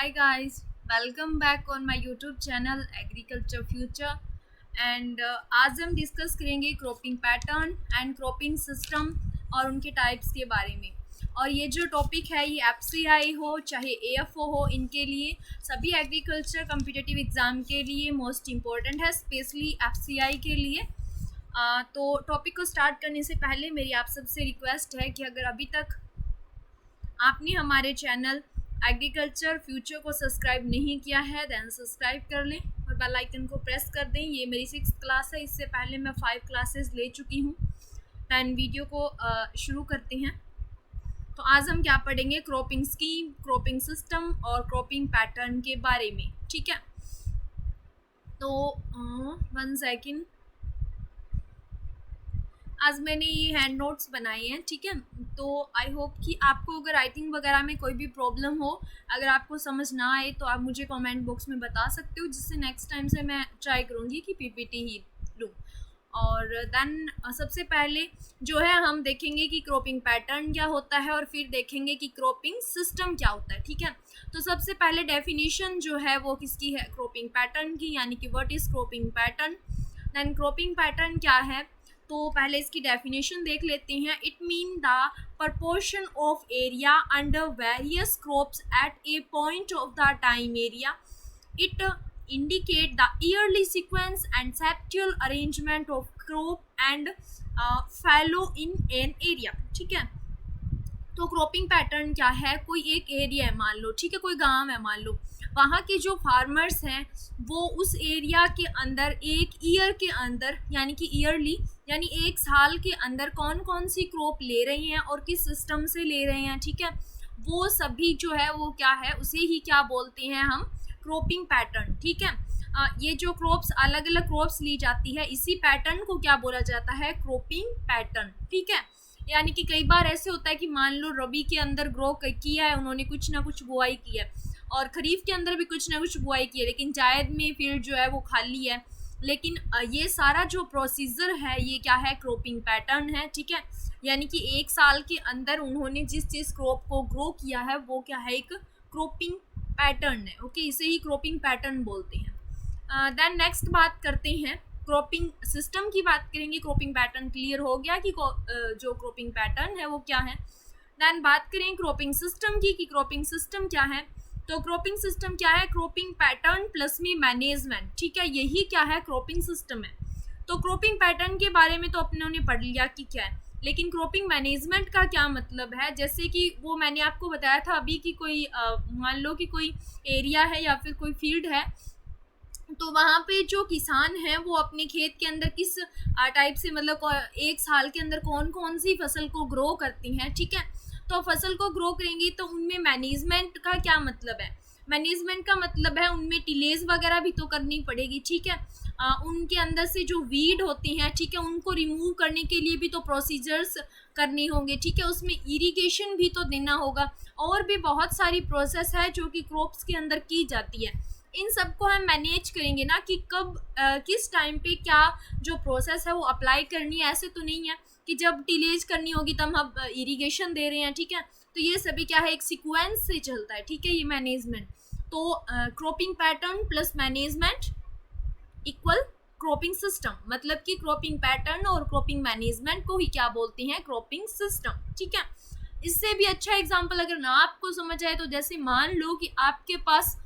Hi guys, welcome back on my YouTube channel Agriculture Future and आज हम discuss करेंगे cropping pattern and cropping system और उनके types के बारे में। और ये जो टॉपिक है ये एफसीआई हो चाहे एएफओ हो, इनके लिए सभी एग्रीकल्चर कम्पिटिटिव एग्ज़ाम के लिए मोस्ट इम्पॉर्टेंट है, स्पेशली एफसीआई के लिए। तो टॉपिक को स्टार्ट करने से पहले मेरी आप सबसे रिक्वेस्ट है कि अगर अभी तक आपने हमारे चैनल एग्रीकल्चर फ्यूचर को सब्सक्राइब नहीं किया है देन सब्सक्राइब कर लें और बेल आइकन को प्रेस कर दें। ये मेरी 6th क्लास है, इससे पहले मैं 5 क्लासेस ले चुकी हूँ। 10 वीडियो को शुरू करते हैं। तो आज हम क्या पढ़ेंगे, क्रॉपिंग स्कीम, क्रॉपिंग सिस्टम और क्रॉपिंग पैटर्न के बारे में। ठीक है, तो 1 सेकेंड, आज मैंने ये हैंड नोट्स बनाए हैं। ठीक है, तो आई होप कि आपको अगर राइटिंग वगैरह में कोई भी प्रॉब्लम हो, अगर आपको समझ ना आए तो आप मुझे कमेंट बॉक्स में बता सकते हो, जिससे नेक्स्ट टाइम से मैं ट्राई करूँगी कि पीपीटी ही लूँ। और देन सबसे पहले जो है हम देखेंगे कि क्रॉपिंग पैटर्न क्या होता है और फिर देखेंगे कि क्रॉपिंग सिस्टम क्या होता है। ठीक है, तो सबसे पहले डेफिनेशन जो है वो किसकी है, क्रॉपिंग पैटर्न की, यानी कि what is cropping pattern. Then cropping pattern क्या है, तो पहले इसकी डेफिनेशन देख लेते हैं। It mean the proportion of area under various crops at a point of the time area. It indicate the yearly sequence and septual arrangement of crop and fallow in an area. ठीक है, तो cropping pattern क्या है, कोई एक area है मान लो, ठीक है, कोई गांव है मान लो, वहाँ के जो फार्मर्स हैं वो उस एरिया के अंदर एक ईयर के अंदर, यानी कि ईयरली, यानी एक साल के अंदर कौन कौन सी क्रॉप ले रहे हैं और किस सिस्टम से ले रहे हैं। ठीक है, वो सभी जो है वो क्या है, उसे ही क्या बोलते हैं हम, क्रॉपिंग पैटर्न। ठीक है, ये जो क्रॉप्स, अलग अलग क्रॉप्स ली जाती है, इसी पैटर्न को क्या बोला जाता है, क्रॉपिंग पैटर्न। ठीक है, यानी कि कई बार ऐसे होता है कि मान लो रबी के अंदर ग्रो किया है उन्होंने, कुछ ना कुछ बुआई की है, और खरीफ के अंदर भी कुछ ना कुछ बुआई की है, लेकिन जायद में फील्ड जो है वो खाली है। लेकिन ये सारा जो प्रोसीजर है ये क्या है, क्रॉपिंग पैटर्न है। ठीक है, यानी कि एक साल के अंदर उन्होंने जिस जिस क्रॉप को ग्रो किया है वो क्या है, एक क्रॉपिंग पैटर्न है। ओके, इसे ही क्रॉपिंग पैटर्न बोलते हैं। देन नेक्स्ट बात करते हैं, क्रॉपिंग सिस्टम की बात करेंगे। क्रॉपिंग पैटर्न क्लियर हो गया कि जो क्रॉपिंग पैटर्न है वो क्या है। देन बात करें क्रॉपिंग सिस्टम की कि क्रॉपिंग सिस्टम क्या है। तो क्रॉपिंग सिस्टम क्या है, क्रॉपिंग पैटर्न प्लस में मैनेजमेंट। ठीक है, यही क्या है, क्रॉपिंग सिस्टम है। तो क्रॉपिंग पैटर्न के बारे में तो अपनों ने पढ़ लिया कि क्या है, लेकिन क्रॉपिंग मैनेजमेंट का क्या मतलब है। जैसे कि वो मैंने आपको बताया था अभी कि कोई मान लो कि कोई एरिया है या फिर कोई फील्ड है, तो वहाँ पे जो किसान हैं वो अपने खेत के अंदर किस टाइप से, मतलब एक साल के अंदर कौन कौन सी फसल को ग्रो करती हैं। ठीक है, तो फसल को ग्रो करेंगी तो उनमें मैनेजमेंट का क्या मतलब है, मैनेजमेंट का मतलब है उनमें टिलेज वगैरह भी तो करनी पड़ेगी। ठीक है, उनके अंदर से जो वीड होती हैं, ठीक है, उनको रिमूव करने के लिए भी तो प्रोसीजर्स करने होंगे। ठीक है, उसमें इरिगेशन भी तो देना होगा, और भी बहुत सारी प्रोसेस है जो कि क्रॉप्स के अंदर की जाती है। इन सबको हम मैनेज करेंगे ना कि कब किस टाइम पे क्या जो प्रोसेस है वो अप्लाई करनी है। ऐसे तो नहीं है कि जब टिलेज करनी होगी तब हम इरिगेशन दे रहे हैं। ठीक है, तो ये सभी क्या है, एक सीक्वेंस से चलता है। ठीक है, ये मैनेजमेंट, तो cropping pattern plus management equal cropping system, मतलब कि क्रॉपिंग पैटर्न और क्रॉपिंग मैनेजमेंट को ही क्या बोलते हैं, क्रॉपिंग सिस्टम। ठीक है, इससे भी अच्छा एग्जाम्पल अगर ना आपको समझ आए तो जैसे मान लो कि आपके पास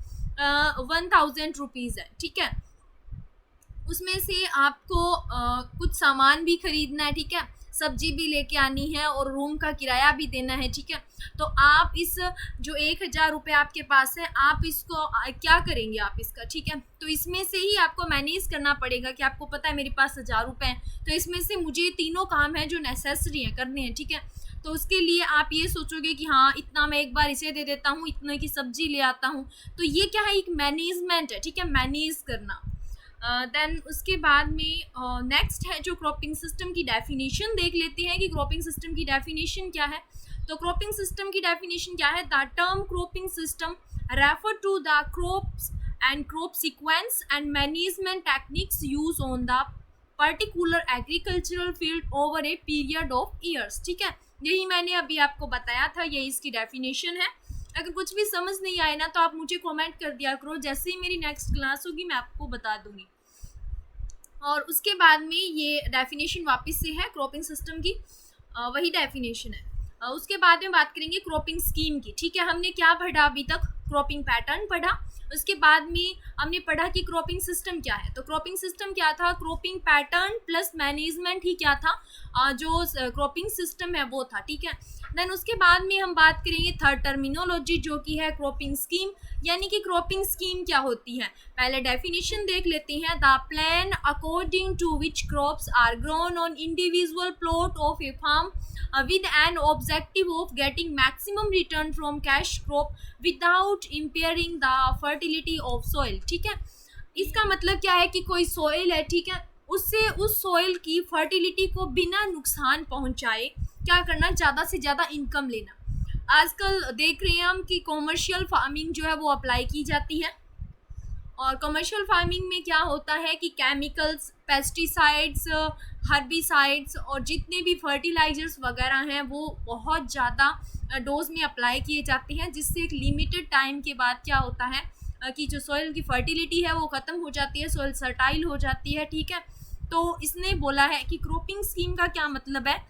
1000 रुपीज़ है। ठीक है, उसमें से आपको कुछ सामान भी खरीदना है। ठीक है, सब्जी भी लेके आनी है और रूम का किराया भी देना है। ठीक है, तो आप इस जो 1000 रुपये आपके पास है, आप इसको क्या करेंगे आप इसका। ठीक है, तो इसमें से ही आपको मैनेज करना पड़ेगा कि आपको पता है मेरे पास 1000 रुपये हैं, तो इसमें से मुझे तीनों काम हैं जो नेसेसरी हैं करने हैं। ठीक है, तो उसके लिए आप ये सोचोगे कि हाँ इतना मैं एक बार इसे दे देता हूँ, इतने की सब्जी ले आता हूँ, तो ये क्या है, एक मैनेजमेंट है। ठीक है, मैनेज करना। देन उसके बाद में नेक्स्ट है जो क्रॉपिंग सिस्टम की डेफिनेशन देख लेते हैं कि क्रॉपिंग सिस्टम की डेफिनेशन क्या है। तो क्रॉपिंग सिस्टम की डेफिनेशन क्या है, the term cropping system refer to the crops and crop sequence and management techniques use on the particular agricultural field over a period of years. ठीक है, यही मैंने अभी आपको बताया था, यही इसकी डेफिनेशन है। अगर कुछ भी समझ नहीं आए ना तो आप मुझे कमेंट कर दिया करो, जैसे ही मेरी नेक्स्ट क्लास होगी मैं आपको बता दूंगी। और उसके बाद में ये डेफिनेशन वापस से है क्रॉपिंग सिस्टम की, वही डेफिनेशन है। उसके बाद में बात करेंगे क्रॉपिंग स्कीम की, ठीक है। हमने क्या पढ़ा अभी तक, क्रॉपिंग पैटर्न पढ़ा। उसके बाद में हमने पढ़ा कि क्रॉपिंग सिस्टम क्या है। तो क्रॉपिंग सिस्टम क्या था, क्रॉपिंग पैटर्न प्लस मैनेजमेंट ही क्या था, जो क्रॉपिंग सिस्टम है वो था, ठीक है। देन उसके बाद में हम बात करेंगे थर्ड टर्मिनोलॉजी जो कि है क्रॉपिंग स्कीम, यानी कि क्रॉपिंग स्कीम क्या होती है। पहले डेफिनेशन देख लेते हैं। The plan according to which crops are grown on individual plot of a farm with an objective of getting maximum return from cash crop without impairing the fertility of soil, ठीक है। इसका मतलब क्या है कि कोई सोइल है, ठीक है, उससे उस सोइल की फर्टिलिटी को बिना नुकसान पहुंचाए क्या करना, ज़्यादा से ज़्यादा इनकम लेना। आजकल देख रहे हैं हम कि कॉमर्शियल फार्मिंग जो है वो अप्लाई की जाती है, और कमर्शियल फार्मिंग में क्या होता है कि केमिकल्स, पेस्टिसाइड्स, हर्बिसाइड्स और जितने भी फर्टिलाइजर्स वगैरह हैं वो बहुत ज़्यादा डोज में अप्लाई किए जाते हैं, जिससे एक लिमिटेड टाइम के बाद क्या होता है कि जो सॉइल की फर्टिलिटी है वो ख़त्म हो जाती है, सॉइल फर्टाइल हो जाती है, ठीक है। तो इसने बोला है कि क्रॉपिंग स्कीम का क्या मतलब है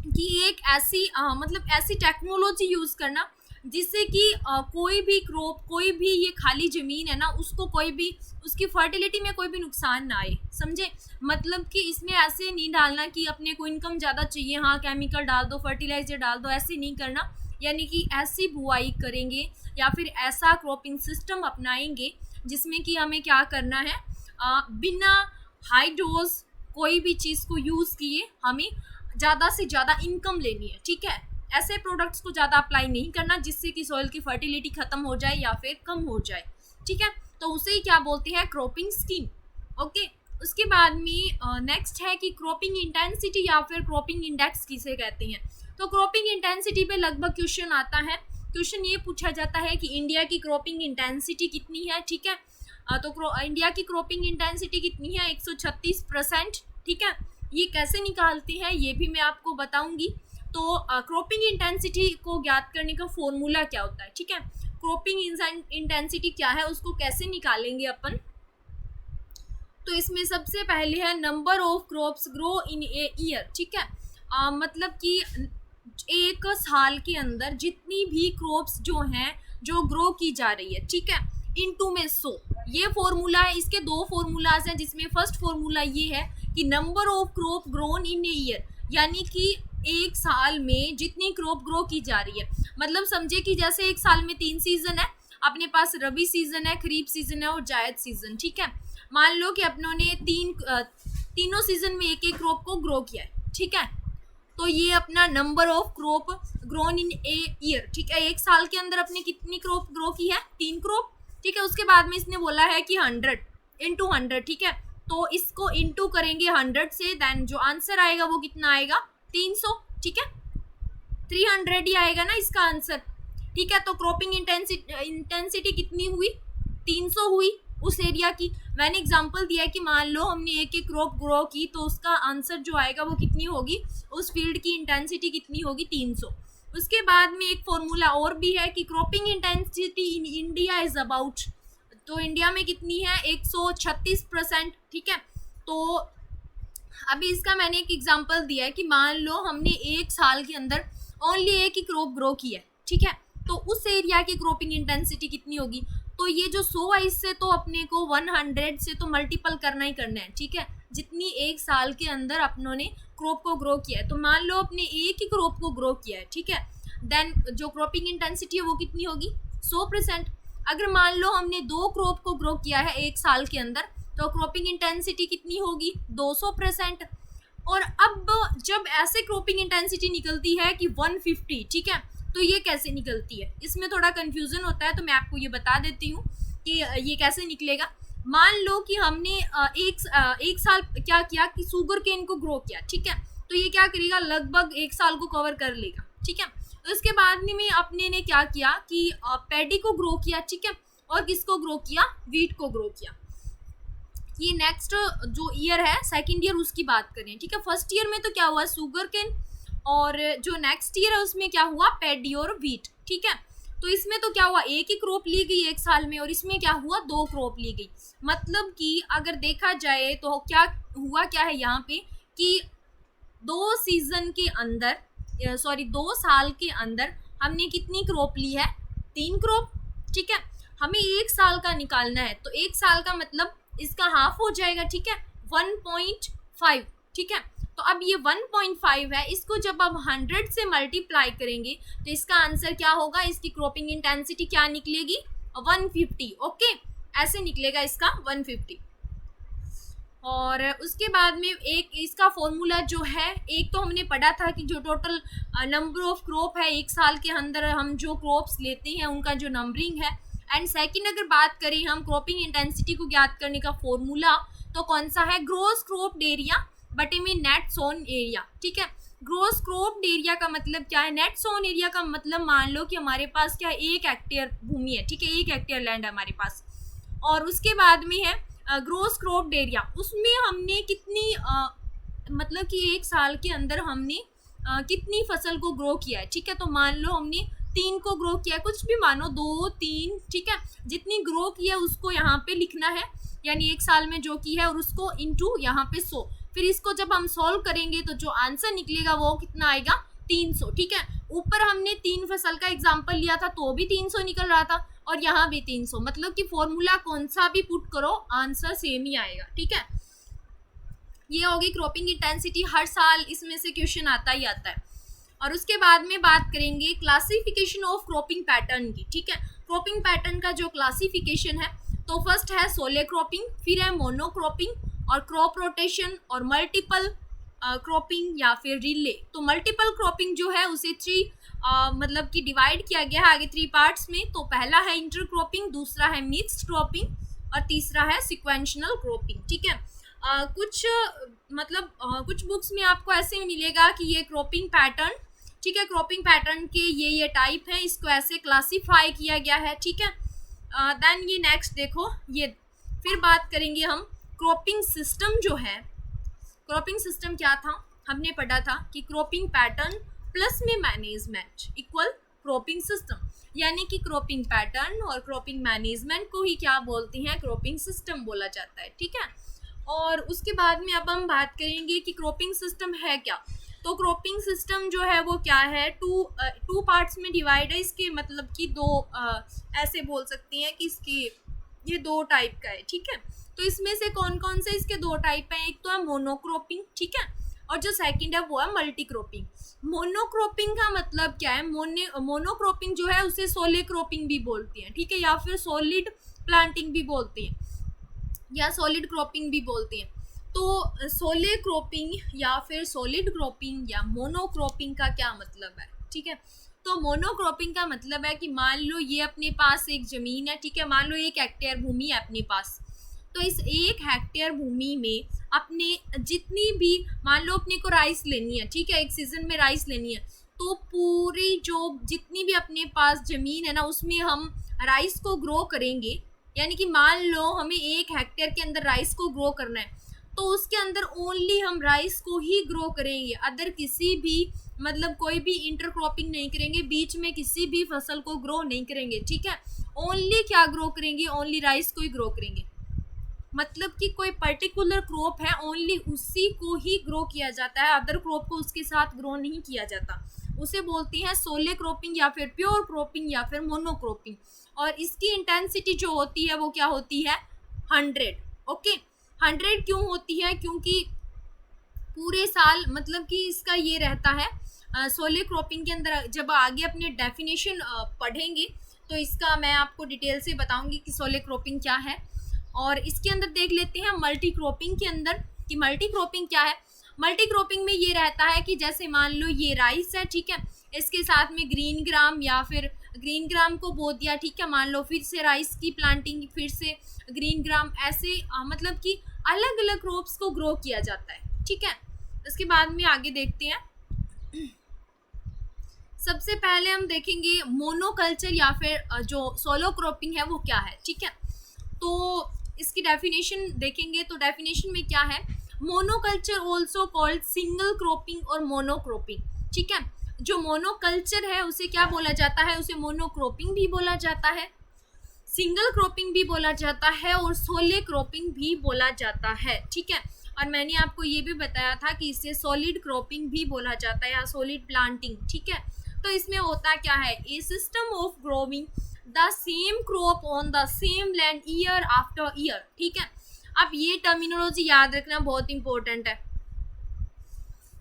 कि एक ऐसी मतलब ऐसी टेक्नोलॉजी यूज़ करना जिससे कि कोई भी क्रॉप, कोई भी ये खाली ज़मीन है ना, उसको कोई भी उसकी फर्टिलिटी में कोई भी नुकसान ना आए, समझे। मतलब कि इसमें ऐसे नहीं डालना कि अपने को इनकम ज़्यादा चाहिए, हाँ केमिकल डाल दो, फर्टिलाइजर डाल दो, ऐसे नहीं करना। यानी कि ऐसी बुआई करेंगे या फिर ऐसा क्रॉपिंग सिस्टम अपनाएंगे जिसमें कि हमें क्या करना है, बिना हाई डोज कोई भी चीज़ को यूज़ किए हमें ज़्यादा से ज़्यादा इनकम लेनी है, ठीक है। ऐसे प्रोडक्ट्स को ज़्यादा अप्लाई नहीं करना जिससे कि सॉइल की फर्टिलिटी ख़त्म हो जाए या फिर कम हो जाए, ठीक है। तो उसे ही क्या बोलते हैं, क्रॉपिंग स्कीम, ओके। उसके बाद में नेक्स्ट है कि क्रॉपिंग इंटेंसिटी या फिर क्रॉपिंग इंडेक्स किसे कहते हैं। तो क्रॉपिंग इंटेंसिटी पे लगभग क्वेश्चन आता है। क्वेश्चन ये पूछा जाता है कि इंडिया की क्रॉपिंग इंटेंसिटी कितनी है, ठीक है। तो इंडिया की क्रॉपिंग इंटेंसिटी कितनी है, 136%, ठीक है। ये कैसे निकालते हैं ये भी मैं आपको बताऊंगी। तो क्रॉपिंग इंटेंसिटी को ज्ञात करने का फॉर्मूला क्या होता है, ठीक है। क्रॉपिंग इंटेंसिटी क्या है, उसको कैसे निकालेंगे अपन। तो इसमें सबसे पहले है number of crops grow in a year, ठीक है। मतलब कि एक साल के अंदर जितनी भी क्रॉप्स जो हैं जो ग्रो की जा रही है, ठीक है, इनटू में 100, ये फॉर्मूला है। इसके दो फॉर्मूलाज हैं, जिसमें फर्स्ट फॉर्मूला ये है कि number of crop grown in a year, यानी कि एक साल में जितनी क्रॉप ग्रो की जा रही है। मतलब समझे कि जैसे एक साल में 3 सीजन है, अपने पास रबी सीजन है, खरीफ सीजन है और जायद सीजन, ठीक है। मान लो कि अपनों ने तीनों सीजन में एक एक क्रॉप को ग्रो किया है, ठीक है। तो ये अपना number of crop grown in a year, ठीक है। एक साल के अंदर अपने कितनी क्रॉप ग्रो की है, 3 क्रॉप, ठीक है। उसके बाद में इसने बोला है कि 100 इंटू 100, ठीक है। तो इसको इंटू करेंगे 100 से, देन जो आंसर आएगा वो कितना आएगा, 300, ठीक है। 300 ही आएगा ना इसका आंसर, ठीक है। तो क्रॉपिंग इंटेंसिटी कितनी हुई, 300 हुई उस एरिया की। मैंने एग्जांपल दिया है कि मान लो हमने एक एक क्रॉप ग्रो की तो उसका आंसर जो आएगा वो कितनी होगी, उस फील्ड की इंटेंसिटी कितनी होगी, 300। उसके बाद में एक फॉर्मूला और भी है कि cropping intensity in India is about, तो इंडिया में कितनी है, 136%, ठीक है। तो अभी इसका मैंने एक एग्जांपल दिया है कि मान लो हमने एक साल के अंदर ओनली एक ही क्रॉप ग्रो की है, ठीक है। तो उस एरिया की क्रॉपिंग इंटेंसिटी कितनी होगी। तो ये जो 100 है इससे तो अपने को 100 से तो मल्टीपल करना ही करना है, ठीक है। जितनी एक साल के अंदर अपनों ने क्रॉप को ग्रो किया है, तो मान लो अपने एक ही क्रॉप को ग्रो किया है, ठीक है। देन जो क्रॉपिंग इंटेंसिटी है वो कितनी होगी, 100%। अगर मान लो हमने 2 क्रॉप को ग्रो किया है एक साल के अंदर, तो क्रॉपिंग इंटेंसिटी कितनी होगी, 200%। और अब जब ऐसे क्रॉपिंग इंटेंसिटी निकलती है कि 150, ठीक है, तो ये कैसे निकलती है, इसमें थोड़ा कंफ्यूजन होता है, तो मैं आपको ये बता देती हूँ कि ये कैसे निकलेगा। मान लो कि हमने एक साल क्या किया कि शुगर केन को ग्रो किया, ठीक है। तो ये क्या करेगा, लगभग एक साल को कवर कर लेगा, ठीक है। तो इसके बाद में अपने ने क्या किया कि पैडी को ग्रो किया, ठीक है, और किसको ग्रो किया, वीट को ग्रो किया। ये नेक्स्ट जो ईयर है सेकंड ईयर उसकी बात करें, ठीक है। फर्स्ट ईयर में तो क्या हुआ, शुगर केन, और जो नेक्स्ट ईयर है उसमें क्या हुआ, पैडी और वीट, ठीक है। तो इसमें तो क्या हुआ, एक ही क्रॉप ली गई एक साल में, और इसमें क्या हुआ, दो क्रॉप ली गई। मतलब कि अगर देखा जाए तो क्या हुआ, क्या है यहाँ पे कि दो सीजन के अंदर, सॉरी 2 साल के अंदर हमने कितनी क्रॉप ली है, 3 क्रॉप। ठीक है, हमें एक साल का निकालना है, तो एक साल का मतलब इसका हाफ हो जाएगा। ठीक है, 1.5। ठीक है, तो अब ये 1.5 है, इसको जब आप 100 से मल्टीप्लाई करेंगे तो इसका आंसर क्या होगा, इसकी क्रॉपिंग इंटेंसिटी क्या निकलेगी, 150। ओके, ऐसे निकलेगा इसका 150। और उसके बाद में एक इसका फॉर्मूला जो है, एक तो हमने पढ़ा था कि जो टोटल नंबर ऑफ क्रॉप है एक साल के अंदर हम जो क्रॉप्स लेते हैं उनका जो नंबरिंग है। एंड सेकंड अगर बात करें हम क्रॉपिंग इंटेंसिटी को ज्ञात करने का फॉर्मूला, तो कौन सा है, ग्रोस क्रॉप्ड एरिया बटे में नेट सोन एरिया। ठीक है, ग्रोस क्रॉप्ड एरिया का मतलब क्या है, नेट सोन एरिया का मतलब मान लो कि हमारे पास क्या है, 1 हेक्टेयर भूमि है। ठीक है, 1 हेक्टेयर लैंड है हमारे पास, और उसके बाद में है ग्रोस क्रॉप्ड एरिया, उसमें हमने कितनी मतलब कि एक साल के अंदर हमने कितनी फसल को ग्रो किया है। ठीक है, तो मान लो हमने 3 को ग्रो किया है, कुछ भी मानो 2 3। ठीक है, जितनी ग्रो किया है उसको यहाँ पे लिखना है, यानी एक साल में जो की है, और उसको इंटू यहाँ पे 100। फिर इसको जब हम सॉल्व करेंगे तो जो आंसर निकलेगा वो कितना आएगा, 300। ठीक है, ऊपर हमने 3 फसल का एग्जाम्पल लिया था तो भी 300 निकल रहा था, और यहाँ भी 300। मतलब कि फॉर्मूला कौन सा भी पुट करो आंसर सेम ही आएगा। ठीक है, ये होगी क्रॉपिंग इंटेंसिटी, हर साल इसमें से क्वेश्चन आता ही आता है। और उसके बाद में बात करेंगे क्लासिफिकेशन ऑफ क्रॉपिंग पैटर्न की। ठीक है, क्रॉपिंग पैटर्न का जो क्लासिफिकेशन है, तो फर्स्ट है सोले क्रॉपिंग, फिर है मोनोक्रॉपिंग और क्रॉप रोटेशन और मल्टीपल क्रॉपिंग या फिर रिले। तो मल्टीपल क्रॉपिंग जो है उसे 3 मतलब कि डिवाइड किया गया है आगे 3 पार्ट्स में। तो पहला है इंटर क्रॉपिंग, दूसरा है मिक्स्ड क्रॉपिंग और तीसरा है सिक्वेंशनल क्रॉपिंग। ठीक है, कुछ मतलब कुछ बुक्स में आपको ऐसे मिलेगा कि ये क्रॉपिंग पैटर्न, ठीक है, क्रॉपिंग पैटर्न के ये टाइप है, इसको ऐसे क्लासीफाई किया गया है। ठीक है, देन ये नेक्स्ट देखो, ये फिर बात करेंगे हम क्रॉपिंग सिस्टम जो है। क्रॉपिंग सिस्टम क्या था, हमने पढ़ा था कि क्रॉपिंग पैटर्न प्लस में मैनेजमेंट इक्वल क्रॉपिंग सिस्टम, यानी कि क्रॉपिंग पैटर्न और क्रॉपिंग मैनेजमेंट को ही क्या बोलते हैं, क्रॉपिंग सिस्टम बोला जाता है। ठीक है, और उसके बाद में अब हम बात करेंगे कि क्रॉपिंग सिस्टम है क्या। तो क्रॉपिंग सिस्टम जो है वो क्या है, टू पार्ट्स में डिवाइड है। इसके मतलब कि ऐसे बोल सकती हैं कि इसके ये 2 टाइप का है। ठीक है, तो इसमें से कौन कौन से इसके 2 टाइप हैं, एक तो है मोनोक्रॉपिंग, ठीक है, और जो सेकंड है वो है मल्टी क्रॉपिंग। मोनोक्रॉपिंग का मतलब क्या है, मोनोक्रॉपिंग जो है उसे सोले क्रॉपिंग भी बोलती हैं। ठीक है, या फिर सॉलिड प्लांटिंग भी बोलती हैं या सॉलिड क्रॉपिंग भी बोलती हैं। तो सोले क्रॉपिंग या फिर सॉलिड क्रॉपिंग या मोनोक्रॉपिंग का क्या मतलब है। ठीक है, तो मोनोक्रॉपिंग का मतलब है कि मान लो ये अपने पास एक ज़मीन है। ठीक है, मान लो 1 हेक्टेयर भूमि है अपने पास, तो इस 1 हेक्टेयर भूमि में अपने जितनी भी, मान लो अपने को राइस लेनी है। ठीक है, एक सीजन में राइस लेनी है, तो पूरी जो जितनी भी अपने पास ज़मीन है ना उसमें हम राइस को ग्रो करेंगे। यानी कि मान लो हमें 1 हेक्टेयर के अंदर राइस को ग्रो करना है, तो उसके अंदर ओनली हम राइस को ही ग्रो करेंगे, अदर किसी भी मतलब कोई भी इंटरक्रॉपिंग नहीं करेंगे, बीच में किसी भी फसल को ग्रो नहीं करेंगे। ठीक है, ओनली क्या ग्रो करेंगे, ओनली राइस को ही ग्रो करेंगे। मतलब कि कोई पर्टिकुलर क्रॉप है, ओनली उसी को ही ग्रो किया जाता है, अदर क्रॉप को उसके साथ ग्रो नहीं किया जाता। उसे बोलते हैं सोले क्रॉपिंग या फिर प्योर क्रॉपिंग या फिर मोनोक्रॉपिंग। और इसकी इंटेंसिटी जो होती है वो क्या होती है, 100। ओके, 100 क्यों होती है, क्योंकि पूरे साल मतलब कि इसका ये रहता है, सोले क्रॉपिंग के अंदर जब आगे अपने डेफिनेशन पढ़ेंगे तो इसका मैं आपको डिटेल से बताऊंगी कि सोले क्रॉपिंग क्या है। और इसके अंदर देख लेते हैं मल्टी क्रॉपिंग के अंदर कि मल्टी क्रॉपिंग क्या है। मल्टी क्रॉपिंग में ये रहता है कि जैसे मान लो ये राइस है, ठीक है, इसके साथ में ग्रीन ग्राम या फिर ग्रीन ग्राम को बो दिया। ठीक है, मान लो फिर से राइस की प्लांटिंग, फिर से ग्रीन ग्राम, ऐसे मतलब कि अलग अलग क्रॉप्स को ग्रो किया जाता है। ठीक है, इसके बाद में आगे देखते हैं। सबसे पहले हम देखेंगे मोनोकल्चर या फिर जो सोलो क्रॉपिंग है वो क्या है। ठीक है, तो इसकी डेफिनेशन देखेंगे तो डेफिनेशन में क्या है, monoculture also called single cropping और मोनोक्रॉपिंग। ठीक है, जो मोनोकल्चर है उसे क्या बोला जाता है, उसे मोनोक्रॉपिंग भी बोला जाता है, सिंगल क्रॉपिंग भी बोला जाता है और सोले क्रॉपिंग भी बोला जाता है, ठीक है। और मैंने आपको ये भी बताया था कि इसे सॉलिड क्रॉपिंग भी बोला जाता है या सॉलिड प्लांटिंग, ठीक है। तो इसमें होता क्या है, a system of growing the same crop on the same land year after year, ठीक है। अब ये टर्मिनोलॉजी याद रखना बहुत इंपॉर्टेंट है,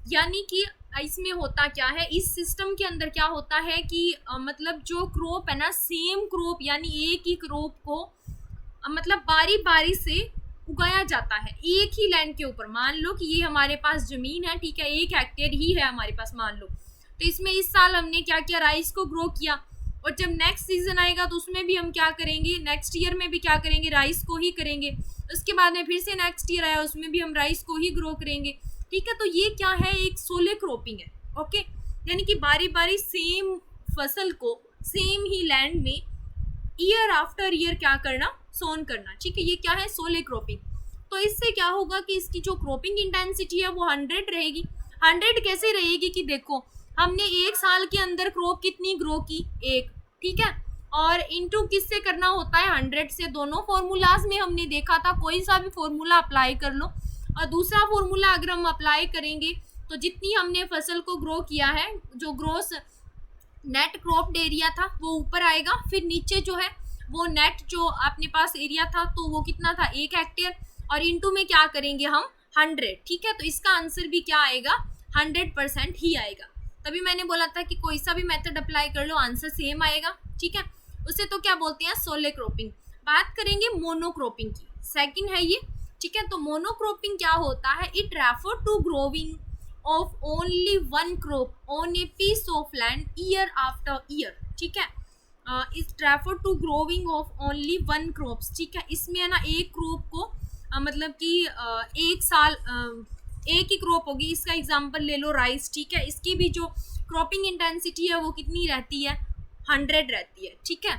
यानी कि इसमें होता क्या है, इस सिस्टम के अंदर क्या होता है कि मतलब जो क्रॉप है ना, सेम क्रॉप यानी एक ही क्रॉप को मतलब बारी बारी से उगाया जाता है एक ही लैंड के ऊपर। मान लो कि ये हमारे पास ज़मीन है, ठीक है, 1 हेक्टेयर ही है हमारे पास मान लो, तो इसमें इस साल हमने क्या किया, राइस को ग्रो किया, और जब नेक्स्ट सीजन आएगा तो उसमें भी हम क्या करेंगे, नेक्स्ट ईयर में भी क्या करेंगे, राइस को ही करेंगे। उसके बाद में फिर से नेक्स्ट ईयर आया, उसमें भी हम राइस को ही ग्रो करेंगे, ठीक है। तो ये क्या है, एक सोले क्रॉपिंग है, ओके, यानी कि बारी बारी सेम फसल को सेम ही लैंड में ईयर आफ्टर ईयर क्या करना, सोन करना, ठीक है। ये क्या है, सोले क्रॉपिंग। तो इससे क्या होगा कि इसकी जो क्रॉपिंग इंटेंसिटी है वो 100 रहेगी। 100 कैसे रहेगी कि देखो हमने एक साल के अंदर क्रॉप कितनी ग्रो की, एक, ठीक है, और इनटू किससे करना होता है, 100 से। दोनों फॉर्मूलाज में हमने देखा था, कोई सा भी फॉर्मूला अप्लाई कर लो, और दूसरा फॉर्मूला अगर हम अप्लाई करेंगे तो जितनी हमने फसल को ग्रो किया है, जो ग्रोस नेट क्रॉप्ड एरिया था वो ऊपर आएगा, फिर नीचे जो है वो नेट जो अपने पास एरिया था तो वो कितना था, 1 हेक्टेयर, और इनटू में क्या करेंगे हम 100, ठीक है। तो इसका आंसर भी क्या आएगा, 100% ही आएगा। तभी मैंने बोला था कि कोई सा भी मेथड अप्लाई कर लो आंसर सेम आएगा, ठीक है। उसे तो क्या बोलते हैं, सोले क्रॉपिंग। बात करेंगे मोनोक्रॉपिंग की, सेकंड है ये, ठीक है। तो मोनोक्रॉपिंग क्या होता है, it refer to growing of only one crop on a piece of land year after year, ठीक है। It refer to growing of only one crops, ठीक है। इसमें है ना एक क्रॉप को मतलब कि एक साल एक ही क्रॉप होगी, इसका एग्जांपल ले लो राइस, ठीक है। इसकी भी जो क्रॉपिंग इंटेंसिटी है वो कितनी रहती है, 100 रहती है, ठीक है।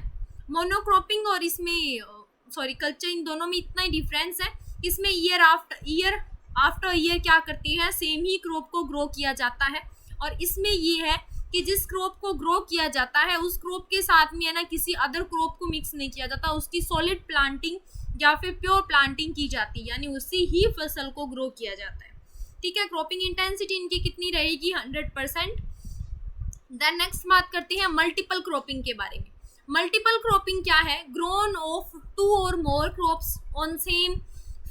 मोनोक्रॉपिंग और इसमें कल्चर, इन दोनों में इतना ही डिफरेंस है, इसमें ईयर आफ्टर ईयर क्या करती है, सेम ही क्रॉप को ग्रो किया जाता है, और इसमें ये है कि जिस क्रॉप को ग्रो किया जाता है उस क्रॉप के साथ में है ना किसी अदर क्रॉप को मिक्स नहीं किया जाता, उसकी सॉलिड प्लांटिंग या फिर प्योर प्लांटिंग की जाती है, यानी उसी ही फसल को ग्रो किया जाता है, ठीक है। क्रॉपिंग इंटेंसिटी इनकी कितनी रहेगी, 100%। देन नेक्स्ट बात करते हैं मल्टीपल क्रॉपिंग के बारे में। मल्टीपल क्रॉपिंग क्या है, ग्रोन ऑफ 2 और more crops on same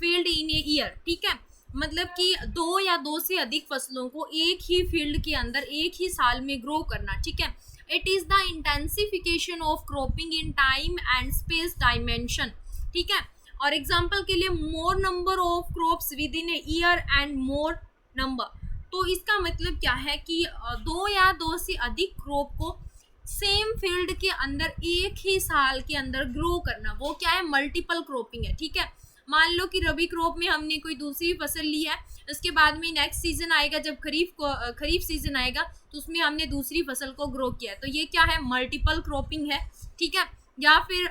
field in a year, ठीक है। मतलब कि 2 या 2 से अधिक फसलों को एक ही फील्ड के अंदर एक ही साल में ग्रो करना, ठीक है। It is the intensification of cropping in time and space dimension, ठीक है। और एग्जाम्पल के लिए मोर number of crops with in a year and more number, तो इसका मतलब क्या है कि 2 या 2 से अधिक क्रॉप को सेम फील्ड के अंदर एक ही साल के अंदर ग्रो करना, वो क्या है, मल्टीपल क्रॉपिंग है, ठीक है। मान लो कि रबी क्रॉप में हमने कोई दूसरी फसल ली है, उसके बाद में नेक्स्ट सीजन आएगा, जब खरीफ सीजन आएगा तो उसमें हमने दूसरी फसल को ग्रो किया है, तो ये क्या है, मल्टीपल क्रॉपिंग है, ठीक है। या फिर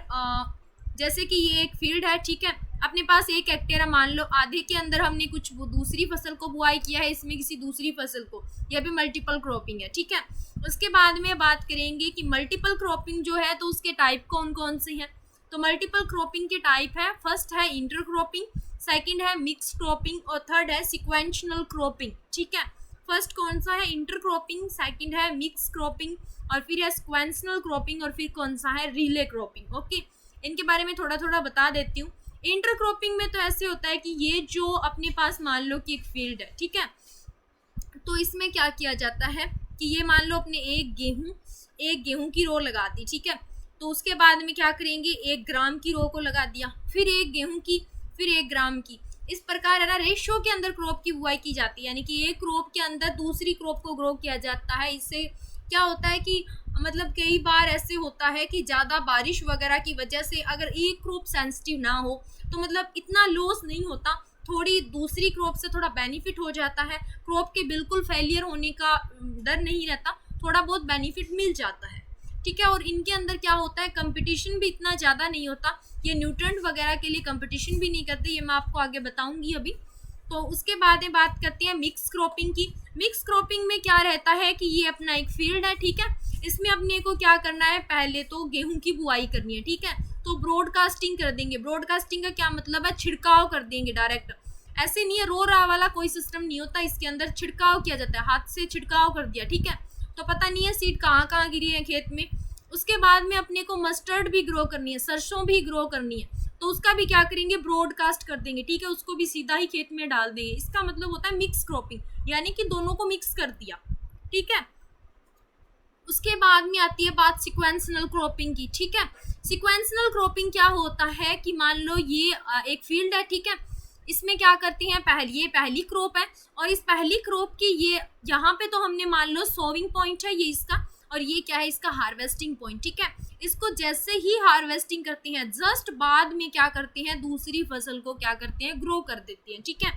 जैसे कि ये एक फील्ड है, ठीक है, अपने पास 1 हेक्टेयर है, मान लो आधे के अंदर हमने कुछ दूसरी फसल को बुआई किया है, इसमें किसी दूसरी फसल को, यह भी मल्टीपल क्रॉपिंग है, ठीक है। उसके बाद में बात करेंगे कि मल्टीपल क्रॉपिंग जो है तो उसके टाइप कौन कौन से हैं। तो मल्टीपल क्रॉपिंग के टाइप है, फर्स्ट है इंटर क्रॉपिंग, सेकेंड है मिक्स क्रॉपिंग और थर्ड है सिक्वेंशनल क्रॉपिंग, ठीक है। फर्स्ट कौन सा है, इंटर क्रॉपिंग, सेकेंड है मिक्स क्रॉपिंग, और फिर है सिक्वेंशनल क्रॉपिंग, और फिर कौन सा है, रिले क्रॉपिंग, ओके। इनके बारे में थोड़ा थोड़ा बता देती हूँ। इंटर क्रॉपिंग में तो ऐसे होता है कि ये जो अपने पास मान लो कि एक फील्ड है, ठीक है, तो इसमें क्या किया जाता है कि ये मान लो अपने एक गेहूं की रो लगा दी, ठीक है। तो उसके बाद में क्या करेंगे, 1 ग्राम की रो को लगा दिया, फिर 1 गेहूं की, फिर 1 ग्राम की, इस प्रकार है ना रेशियो के अंदर क्रॉप की बुआई की जाती है, यानी कि एक क्रॉप के अंदर दूसरी क्रॉप को ग्रो किया जाता है। इससे क्या होता है कि मतलब कई बार ऐसे होता है कि ज़्यादा बारिश वगैरह की वजह से अगर एक क्रॉप सेंसिटिव ना हो तो मतलब इतना लॉस नहीं होता, थोड़ी दूसरी क्रॉप से थोड़ा बेनिफिट हो जाता है, क्रॉप के बिल्कुल फेलियर होने का डर नहीं रहता, थोड़ा बहुत बेनिफिट मिल जाता है, ठीक है। और इनके अंदर क्या होता है, कंपटीशन भी इतना ज़्यादा नहीं होता, ये न्यूट्रेंट वगैरह के लिए कंपटीशन भी नहीं करते, ये मैं आपको आगे बताऊंगी अभी। तो उसके बाद में बात करते हैं मिक्स क्रॉपिंग की। मिक्स क्रॉपिंग में क्या रहता है कि ये अपना एक फील्ड है, ठीक है। इसमें अपने को क्या करना है, पहले तो गेहूं की बुआई करनी है, ठीक है। तो ब्रॉडकास्टिंग कर देंगे। ब्रॉडकास्टिंग का क्या मतलब है, छिड़काव कर देंगे डायरेक्ट। ऐसे नहीं है, रो रहा वाला कोई सिस्टम नहीं होता, इसके अंदर छिड़काव किया जाता है, हाथ से छिड़काव कर दिया, ठीक है। तो पता नहीं है सीड कहाँ कहाँ गिरी है खेत में। उसके बाद में अपने को मस्टर्ड भी ग्रो करनी है, सरसों भी ग्रो करनी है, तो उसका भी क्या करेंगे, ब्रॉडकास्ट कर देंगे, ठीक है। उसको भी सीधा ही खेत में डाल देंगे। इसका मतलब होता है मिक्स क्रॉपिंग, यानी कि दोनों को मिक्स कर दिया, ठीक है। उसके बाद में आती है बात सिक्वेंशनल क्रॉपिंग की, ठीक है। सिक्वेंशनल क्रॉपिंग क्या होता है कि मान लो ये एक फील्ड है, ठीक है। इसमें क्या करते हैं, ये पहली क्रॉप है, और इस पहली क्रॉप की ये यहाँ पे तो हमने मान लो सोविंग पॉइंट है ये इसका, और ये क्या है, इसका हार्वेस्टिंग पॉइंट, ठीक है। इसको जैसे ही हार्वेस्टिंग करते हैं, जस्ट बाद में क्या करते हैं, दूसरी फसल को क्या करते हैं, ग्रो कर देते हैं, ठीक है।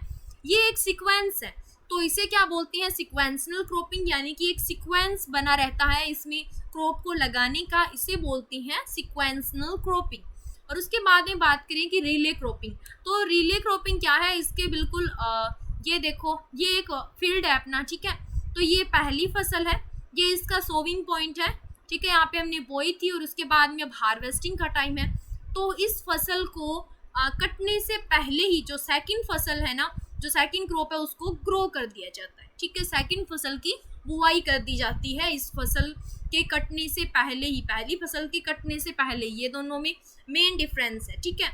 ये एक सीक्वेंस है, तो इसे क्या बोलते हैं, सिक्वेंशनल क्रॉपिंग, यानी कि एक सीक्वेंस बना रहता है इसमें क्रॉप को लगाने का, इसे बोलते हैं सिक्वेंशनल क्रॉपिंग। और उसके बाद में बात करें कि रिले क्रॉपिंग, तो रिले क्रॉपिंग क्या है, इसके बिल्कुल ये देखो, ये एक फील्ड है अपना, ठीक है। तो ये पहली फसल है, ये इसका सोविंग पॉइंट है, ठीक है। यहाँ पे हमने बोई थी, और उसके बाद में अब हार्वेस्टिंग का टाइम है। तो इस फसल को कटने से पहले ही जो सेकंड फसल है ना, जो सेकंड क्रॉप है, उसको ग्रो कर दिया जाता है, ठीक है। सेकंड फसल की बुआई कर दी जाती है इस फसल के कटने से पहले ही, पहली फसल के कटने से पहले। ये दोनों में मेन डिफरेंस है, ठीक है।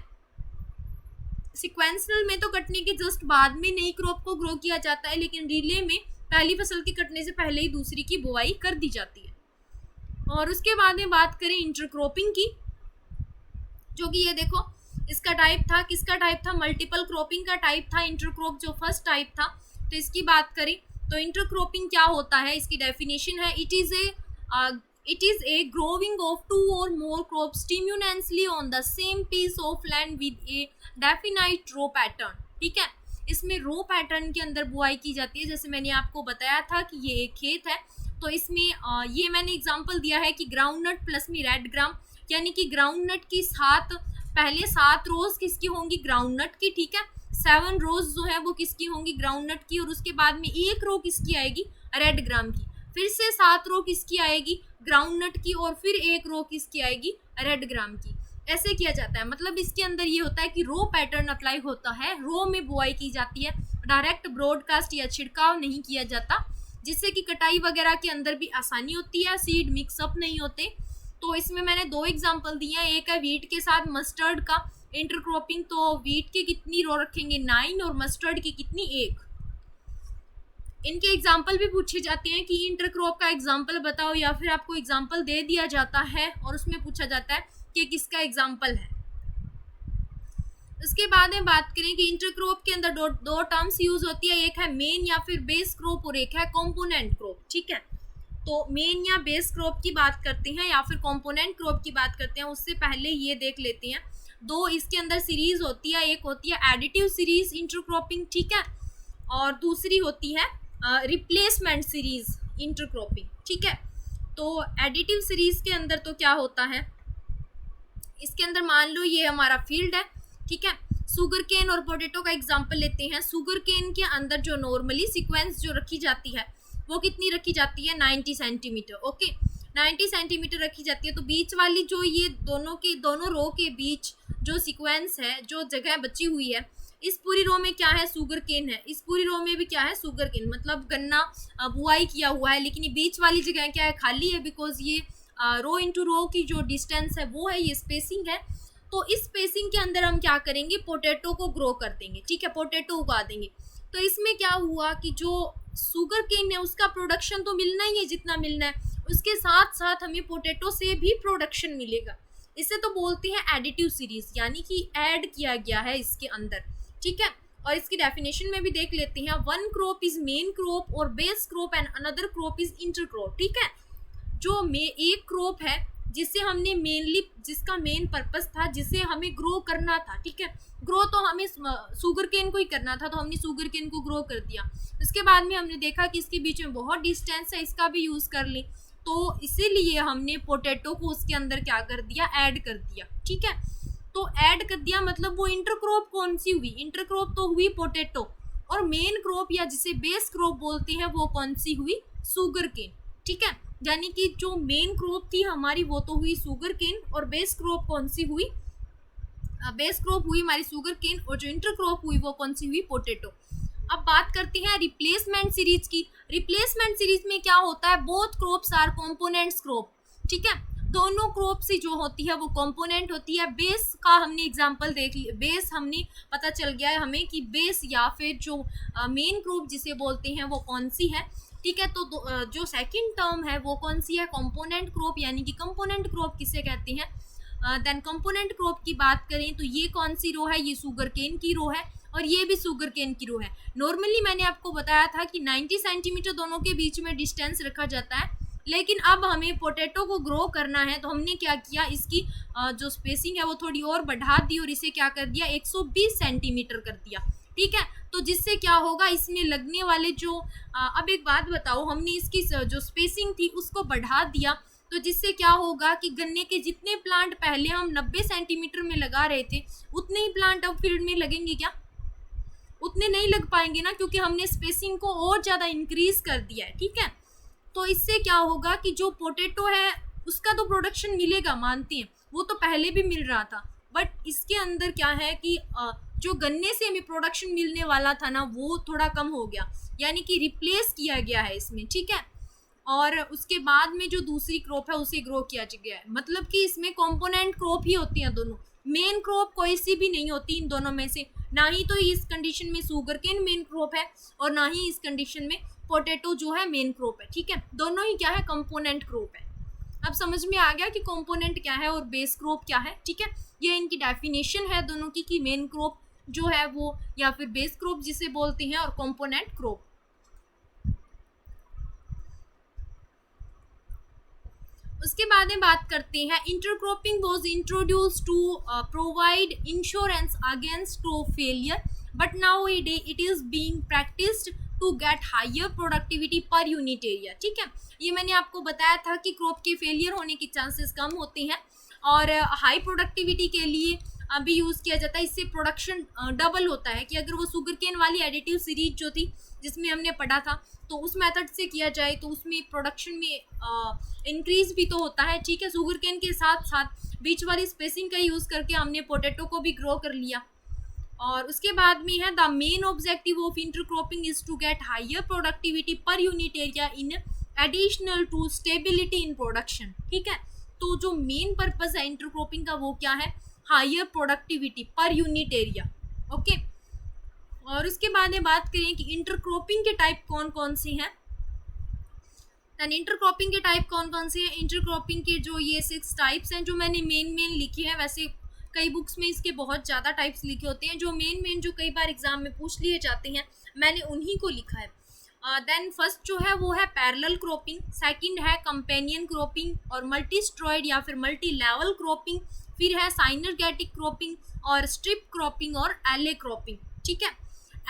सिक्वेंशनल में तो कटने के जस्ट बाद में नई क्रॉप को ग्रो किया जाता है, लेकिन रिले में पहली फसल के कटने से पहले ही दूसरी की बुआई कर दी जाती है। और उसके बाद में बात करें इंटरक्रॉपिंग की, जो कि ये देखो इसका टाइप था, किसका टाइप था, मल्टीपल क्रॉपिंग का टाइप था इंटरक्रॉप, जो फर्स्ट टाइप था। तो इसकी बात करें तो इंटरक्रॉपिंग क्या होता है, इसकी डेफिनेशन है, it is a growing of 2 or more crops simultaneously on the same piece of land with a definite row pattern, ठीक है। इसमें रो पैटर्न के अंदर बुआई की जाती है। जैसे मैंने आपको बताया था कि ये एक खेत है, तो इसमें ये मैंने एग्जांपल दिया है कि ग्राउंड नट प्लस में रेड ग्राम, यानी कि ग्राउंड नट की पहले 7 रोज किसकी होंगी, ग्राउंड नट की, ठीक है। 7 रोज जो है वो किसकी होंगी, ग्राउंड नट की, और उसके बाद में 1 रो किसकी आएगी, रेड ग्राम की। फिर से 7 रो किसकी आएगी, ग्राउंड नट की, और फिर 1 रो किसकी आएगी, रेड ग्राम की। ऐसे किया जाता है। मतलब इसके अंदर ये होता है कि रो पैटर्न अप्लाई होता है, रो में बुआई की जाती है, डायरेक्ट ब्रॉडकास्ट या छिड़काव नहीं किया जाता, जिससे कि कटाई वगैरह के अंदर भी आसानी होती है, सीड मिक्सअप नहीं होते। तो इसमें मैंने 2 एग्जांपल दिए हैं, एक है वीट के साथ मस्टर्ड का इंटरक्रॉपिंग। तो वीट के कितनी रो रखेंगे, 9, और मस्टर्ड की कितनी, 1। इनके एग्जाम्पल भी पूछे जाते हैं कि इंटरक्रॉप का एग्जाम्पल बताओ, या फिर आपको एग्जाम्पल दे दिया जाता है और उसमें पूछा जाता है कि किसका एग्जाम्पल है। उसके बाद में बात करें कि इंटरक्रॉप के अंदर दो टर्म्स यूज होती है, एक है मेन या फिर बेस क्रॉप, और एक है कॉम्पोनेंट क्रॉप, ठीक है। तो मेन या बेस क्रॉप की बात करते हैं या फिर कॉम्पोनेंट क्रॉप की बात करते हैं, उससे पहले ये देख लेते हैं 2 इसके अंदर सीरीज होती है। एक होती है एडिटिव सीरीज इंटरक्रॉपिंग, ठीक है, और दूसरी होती है रिप्लेसमेंट सीरीज इंटरक्रॉपिंग, ठीक है। तो एडिटिव सीरीज के अंदर तो क्या होता है, इसके अंदर मान लो ये हमारा फील्ड है, ठीक है। शुगर केन और पोटैटो का एग्जांपल लेते हैं। शुगर केन के अंदर जो नॉर्मली सीक्वेंस जो रखी जाती है वो कितनी रखी जाती है, 90 सेंटीमीटर, ओके, 90 सेंटीमीटर रखी जाती है। तो बीच वाली जो ये दोनों रो के बीच जो सीक्वेंस है, जो जगह बची हुई है, इस पूरी रो में क्या है, शुगर केन है, इस पूरी रो में भी क्या है, शुगर केन, मतलब गन्ना बुआई किया हुआ है। लेकिन ये बीच वाली जगह क्या है, खाली है, बिकॉज ये रो इंटू रो की जो डिस्टेंस है वो है, ये स्पेसिंग है। तो इस स्पेसिंग के अंदर हम क्या करेंगे, पोटैटो को ग्रो कर देंगे, ठीक है, पोटैटो उगा देंगे। तो इसमें क्या हुआ कि जो शुगर केन है उसका प्रोडक्शन तो मिलना ही है जितना मिलना है, उसके साथ साथ हमें पोटैटो से भी प्रोडक्शन मिलेगा। इसे तो बोलते हैं एडिटिव सीरीज, यानी कि ऐड किया गया है इसके अंदर, ठीक है। और इसकी डेफिनेशन में भी देख लेते हैं, 1 क्रॉप इज मेन क्रॉप और base crop and another crop is intercrop, ठीक है। जो एक क्रॉप है जिसे हमने मेनली, जिसका मेन पर्पस था, जिसे हमें ग्रो करना था, ठीक है, ग्रो तो हमें शुगर केन को ही करना था, तो हमने शुगर केन को ग्रो कर दिया। उसके बाद में हमने देखा कि इसके बीच में बहुत डिस्टेंस है, इसका भी यूज़ कर ली, तो इसीलिए हमने पोटैटो को उसके अंदर क्या कर दिया, ऐड कर दिया, ठीक है। तो ऐड कर दिया मतलब वो इंटरक्रॉप कौन सी हुई, इंटरक्रॉप तो हुई पोटैटो। और मेन क्रॉप या जिसे बेस क्रॉप बोलते हैं वो कौन सी हुई, शुगर केन। ठीक है, यानी कि जो मेन क्रॉप थी हमारी वो तो हुई शुगर केन, और बेस क्रॉप कौन सी हुई, बेस क्रॉप हुई हमारी शुगर केन, और जो इंटर क्रॉप हुई वो कौन सी हुई, पोटैटो। अब बात करते हैं रिप्लेसमेंट सीरीज की। रिप्लेसमेंट सीरीज में क्या होता है, both crops are components crop. ठीक है, दोनों क्रॉप से जो होती है वो कंपोनेंट होती है। बेस का हमने एग्जांपल देख लिया, बेस हमने पता चल गया है हमें कि बेस या फिर जो मेन क्रॉप जिसे बोलते हैं वो कौन सी है। ठीक है, तो जो सेकंड टर्म है वो कौन सी है, कंपोनेंट क्रॉप, यानी कि कंपोनेंट क्रॉप किसे कहते हैं। देन कंपोनेंट क्रॉप की बात करें तो ये कौन सी रो है, ये शुगर केन की रो है, और ये भी शुगर केन की रो है। नॉर्मली मैंने आपको बताया था कि 90 सेंटीमीटर दोनों के बीच में डिस्टेंस रखा जाता है, लेकिन अब हमें पोटैटो को ग्रो करना है तो हमने क्या किया, इसकी जो स्पेसिंग है वो थोड़ी और बढ़ा दी और इसे क्या कर दिया, 120 सेंटीमीटर कर दिया। ठीक है, तो जिससे क्या होगा, इसमें लगने वाले जो अब एक बात बताओ, हमने इसकी जो स्पेसिंग थी उसको बढ़ा दिया, तो जिससे क्या होगा कि गन्ने के जितने प्लांट पहले हम 90 सेंटीमीटर में लगा रहे थे उतने ही प्लांट अब फील्ड में लगेंगे क्या, उतने नहीं लग पाएंगे ना, क्योंकि हमने स्पेसिंग को और ज़्यादा इंक्रीज कर दिया है। ठीक है, तो इससे क्या होगा कि जो पोटैटो है उसका तो प्रोडक्शन मिलेगा, मानते हैं, वो तो पहले भी मिल रहा था, बट इसके अंदर क्या है कि जो गन्ने से हमें प्रोडक्शन मिलने वाला था ना वो थोड़ा कम हो गया, यानी कि रिप्लेस किया गया है इसमें। ठीक है, और उसके बाद में जो दूसरी क्रॉप है उसे ग्रो किया गया है, मतलब कि इसमें कंपोनेंट क्रॉप ही होती हैं दोनों, मेन क्रॉप कोई सी भी नहीं होती इन दोनों में से, ना ही तो इस कंडीशन में शुगर केन मेन क्रॉप है और ना ही इस कंडीशन में पोटैटो जो है मेन क्रॉप है। ठीक है, दोनों ही क्या है, कंपोनेंट क्रॉप है। अब समझ में आ गया कि कंपोनेंट क्या है और बेस क्रॉप क्या है। ठीक है, ये इनकी डेफिनेशन है दोनों की, कि मेन क्रॉप जो है वो या फिर बेस क्रॉप जिसे बोलते हैं, और कंपोनेंट क्रॉप। उसके बाद में बात करते हैं, intercropping was introduced to provide insurance against crop failure, but now it is being practised to get higher productivity per unit area. ठीक है, ये मैंने आपको बताया था कि क्रॉप के फेलियर होने के चांसेस कम होते हैं और हाई प्रोडक्टिविटी के लिए अभी यूज़ किया जाता है। इससे प्रोडक्शन डबल होता है, कि अगर वो शुगर केन वाली एडिटिव सीरीज जो थी जिसमें हमने पढ़ा था तो उस मेथड से किया जाए तो उसमें प्रोडक्शन में इंक्रीज भी तो होता है। ठीक है, शुगर केन के साथ साथ बीच वाली स्पेसिंग का यूज़ करके हमने पोटैटो को भी ग्रो कर लिया। और उसके बाद में है, the main objective of intercropping is to get higher productivity per unit area in additional to stability in production. ठीक है, तो जो मेन पर्पस है इंटरक्रॉपिंग का वो क्या है, higher productivity per unit area. Okay, और उसके बाद में बात करें कि इंटरक्रॉपिंग के टाइप कौन कौन से हैं। देन इंटरक्रॉपिंग के टाइप कौन कौन से हैं, इंटरक्रॉपिंग के जो ये 6 टाइप्स हैं जो मैंने मेन लिखे हैं, वैसे कई बुक्स में इसके बहुत ज़्यादा टाइप्स लिखे होते हैं, जो मेन जो कई बार एग्जाम में पूछ लिए जाते हैं मैंने उन्हीं को लिखा है। देन फर्स्ट जो है वो है पैरेलल क्रॉपिंग, सेकंड है कंपेनियन क्रॉपिंग और मल्टी स्ट्रॉइड या फिर मल्टी लेवल क्रॉपिंग, फिर है साइनरगेटिक क्रॉपिंग और स्ट्रिप क्रॉपिंग और एले क्रॉपिंग। ठीक है,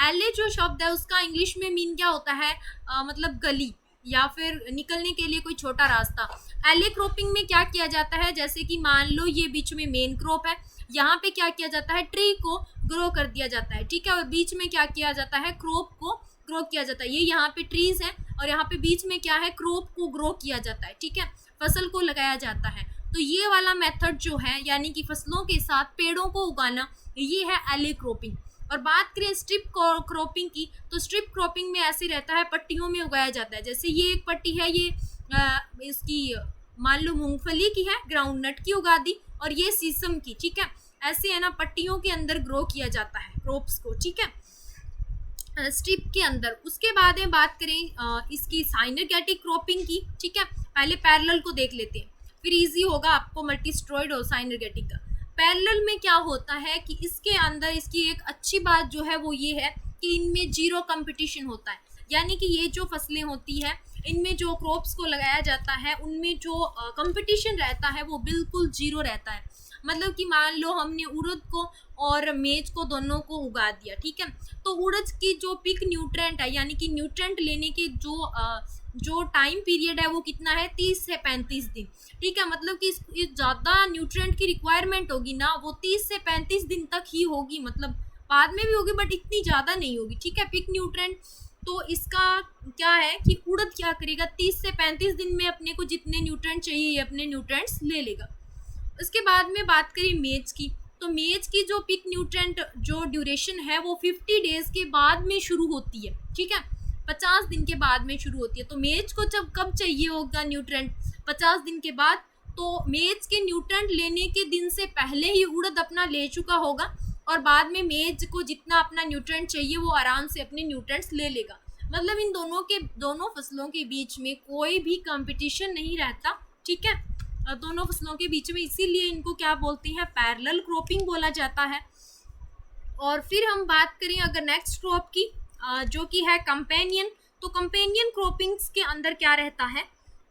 एले जो शब्द है उसका इंग्लिश में मीन क्या होता है, मतलब गली या फिर निकलने के लिए कोई छोटा रास्ता। एले क्रॉपिंग में क्या किया जाता है, जैसे कि मान लो ये बीच में मेन क्रॉप है, यहाँ पे क्या किया जाता है, ट्री को ग्रो कर दिया जाता है। ठीक है, और बीच में क्या किया जाता है, क्रॉप को ग्रो किया जाता है। ये यहाँ पे ट्रीज है और यहाँ पे बीच में क्या है, क्रॉप को ग्रो किया जाता है। ठीक है, फसल को लगाया जाता है। तो ये वाला मेथड जो है, यानी कि फसलों के साथ पेड़ों को उगाना, ये है एले क्रॉपिंग। और बात करें स्ट्रिप क्रॉपिंग की, तो स्ट्रिप क्रॉपिंग में ऐसे रहता है, पट्टियों में उगाया जाता है। जैसे ये एक पट्टी है, ये इसकी मान लो मूंगफली की है, ग्राउंड नट की उगा दी, और ये सीसम की। ठीक है, ऐसे है ना, पट्टियों के अंदर ग्रो किया जाता है क्रॉप्स को। ठीक है, स्ट्रिप के अंदर। उसके बाद में बात करें इसकी साइनरगेटिक क्रॉपिंग की। ठीक है, पहले पैरेलल को देख लेते हैं, फिर इजी होगा आपको मल्टी स्ट्रॉइड और साइनरगेटिक का। पैरेलल में क्या होता है कि इसके अंदर इसकी एक अच्छी बात जो है वो ये है कि इनमें जीरो कंपटीशन होता है, यानी कि ये जो फसलें होती है इनमें जो क्रॉप्स को लगाया जाता है उनमें जो कंपटीशन रहता है वो बिल्कुल जीरो रहता है। मतलब कि मान लो हमने उड़द को और मेज को दोनों को उगा दिया। ठीक है, तो उड़द की जो पिक न्यूट्रेंट है, यानी कि न्यूट्रेंट लेने के जो टाइम पीरियड है वो कितना है, 30 से 35 दिन। ठीक है, मतलब कि ज़्यादा न्यूट्रेंट की रिक्वायरमेंट होगी ना वो 30 से 35 दिन तक ही होगी, मतलब बाद में भी होगी बट इतनी ज़्यादा नहीं होगी, ठीक है। पिक न्यूट्रेंट, तो इसका क्या है कि उड़द क्या करेगा, 30 से 35 दिन में अपने को जितने न्यूट्रेंट चाहिए ये अपने न्यूट्रेंट्स ले लेगा। उसके बाद में बात करें मेज की, तो मेज की जो पिक न्यूट्रेंट जो ड्यूरेशन है वो 50 डेज के बाद में शुरू होती है, ठीक है, 50 दिन के बाद में शुरू होती है। तो मेज को जब कब चाहिए होगा न्यूट्रेंट, 50 दिन के बाद। तो मेज के न्यूट्रेंट लेने के दिन से पहले ही उड़द अपना ले चुका होगा और बाद में मेज को जितना अपना न्यूट्रेंट चाहिए वो आराम से अपने न्यूट्रेंट्स ले लेगा। मतलब इन दोनों फसलों के बीच में कोई भी कंपटीशन नहीं रहता, ठीक है, दोनों फसलों के बीच में, इसीलिए इनको क्या बोलते हैं, पैरेलल क्रॉपिंग बोला जाता है। और फिर हम बात करें अगर नेक्स्ट क्रॉप की, जो कि है कंपेनियन, तो कंपेनियन क्रॉपिंग्स के अंदर क्या रहता है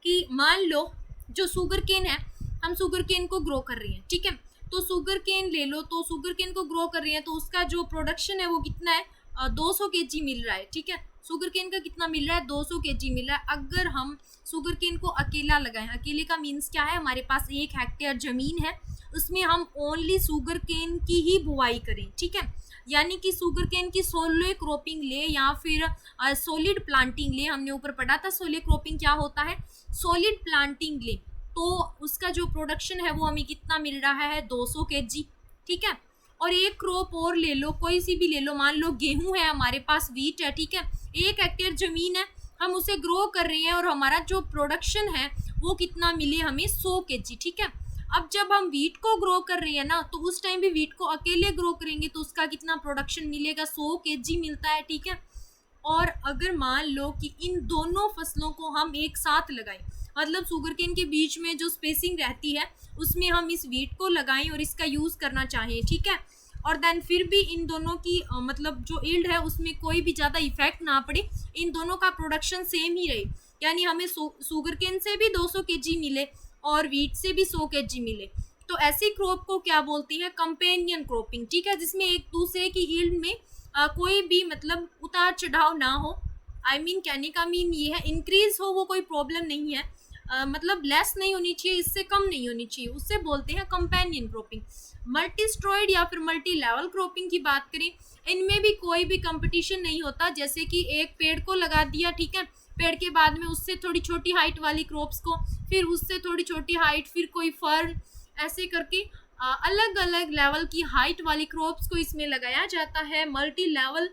कि मान लो जो शुगर केन है, हम शुगर केन को ग्रो कर रही हैं, ठीक है, तो शुगर केन ले लो, तो शुगर केन को ग्रो कर रही है तो उसका जो प्रोडक्शन है वो कितना है, 200 kg मिल रहा है, ठीक है, शुगर केन का कितना मिल रहा है, 200 kg मिल रहा है। अगर हम शुगर केन को अकेला लगाएं, अकेले का मीन्स क्या है, हमारे पास 1 हेक्टेयर ज़मीन है, उसमें हम ओनली शुगर केन की ही बुआई करें, ठीक है, यानी कि शुगर केन की सोलो क्रॉपिंग ले या फिर सॉलिड प्लांटिंग ले, हमने ऊपर पढ़ा था सोलो क्रॉपिंग क्या होता है, सॉलिड प्लांटिंग ले, तो उसका जो प्रोडक्शन है वो हमें कितना मिल रहा है, 200 kg, ठीक है। और एक क्रॉप और ले लो, कोई सी भी ले लो, मान लो गेहूं है हमारे पास, वीट है, ठीक है, 1 हेक्टेयर ज़मीन है, हम उसे ग्रो कर रहे हैं और हमारा जो प्रोडक्शन है वो कितना मिले हमें, 100 kg, ठीक है। अब जब हम वीट को ग्रो कर रहे हैं ना, तो उस टाइम भी वीट को अकेले ग्रो करेंगे तो उसका कितना प्रोडक्शन मिलेगा, 100 kg मिलता है, ठीक है। और अगर मान लो कि इन दोनों फसलों को हम एक साथ लगाएं, मतलब शुगर केन के बीच में जो स्पेसिंग रहती है उसमें हम इस वीट को लगाएं और इसका यूज़ करना चाहें, ठीक है, और देन फिर भी इन दोनों की मतलब जो यील्ड है उसमें कोई भी ज़्यादा इफेक्ट ना पड़े, इन दोनों का प्रोडक्शन सेम ही रहे, यानी हमें शुगर केन से भी 200 kg मिले और वीट से भी 100 kg मिले, तो ऐसी क्रॉप को क्या बोलती है, कंपेनियन क्रॉपिंग, ठीक है, जिसमें एक दूसरे की यील्ड में कोई भी मतलब उतार चढ़ाव ना हो। आई मीन कहने का मीन ये है, इंक्रीज हो वो कोई प्रॉब्लम नहीं है, मतलब लेस नहीं होनी चाहिए, इससे कम नहीं होनी चाहिए, उससे बोलते हैं कंपेनियन क्रॉपिंग। मल्टी स्ट्रॉइड या फिर मल्टी लेवल क्रॉपिंग की बात करें, इनमें भी कोई भी कंपटीशन नहीं होता, जैसे कि एक पेड़ को लगा दिया, ठीक है, पेड़ के बाद में उससे थोड़ी छोटी हाइट वाली क्रॉप्स को, फिर उससे थोड़ी छोटी हाइट, फिर कोई फर्न, ऐसे करके अलग अलग लेवल की हाइट वाली क्रॉप्स को इसमें लगाया जाता है। मल्टी लेवल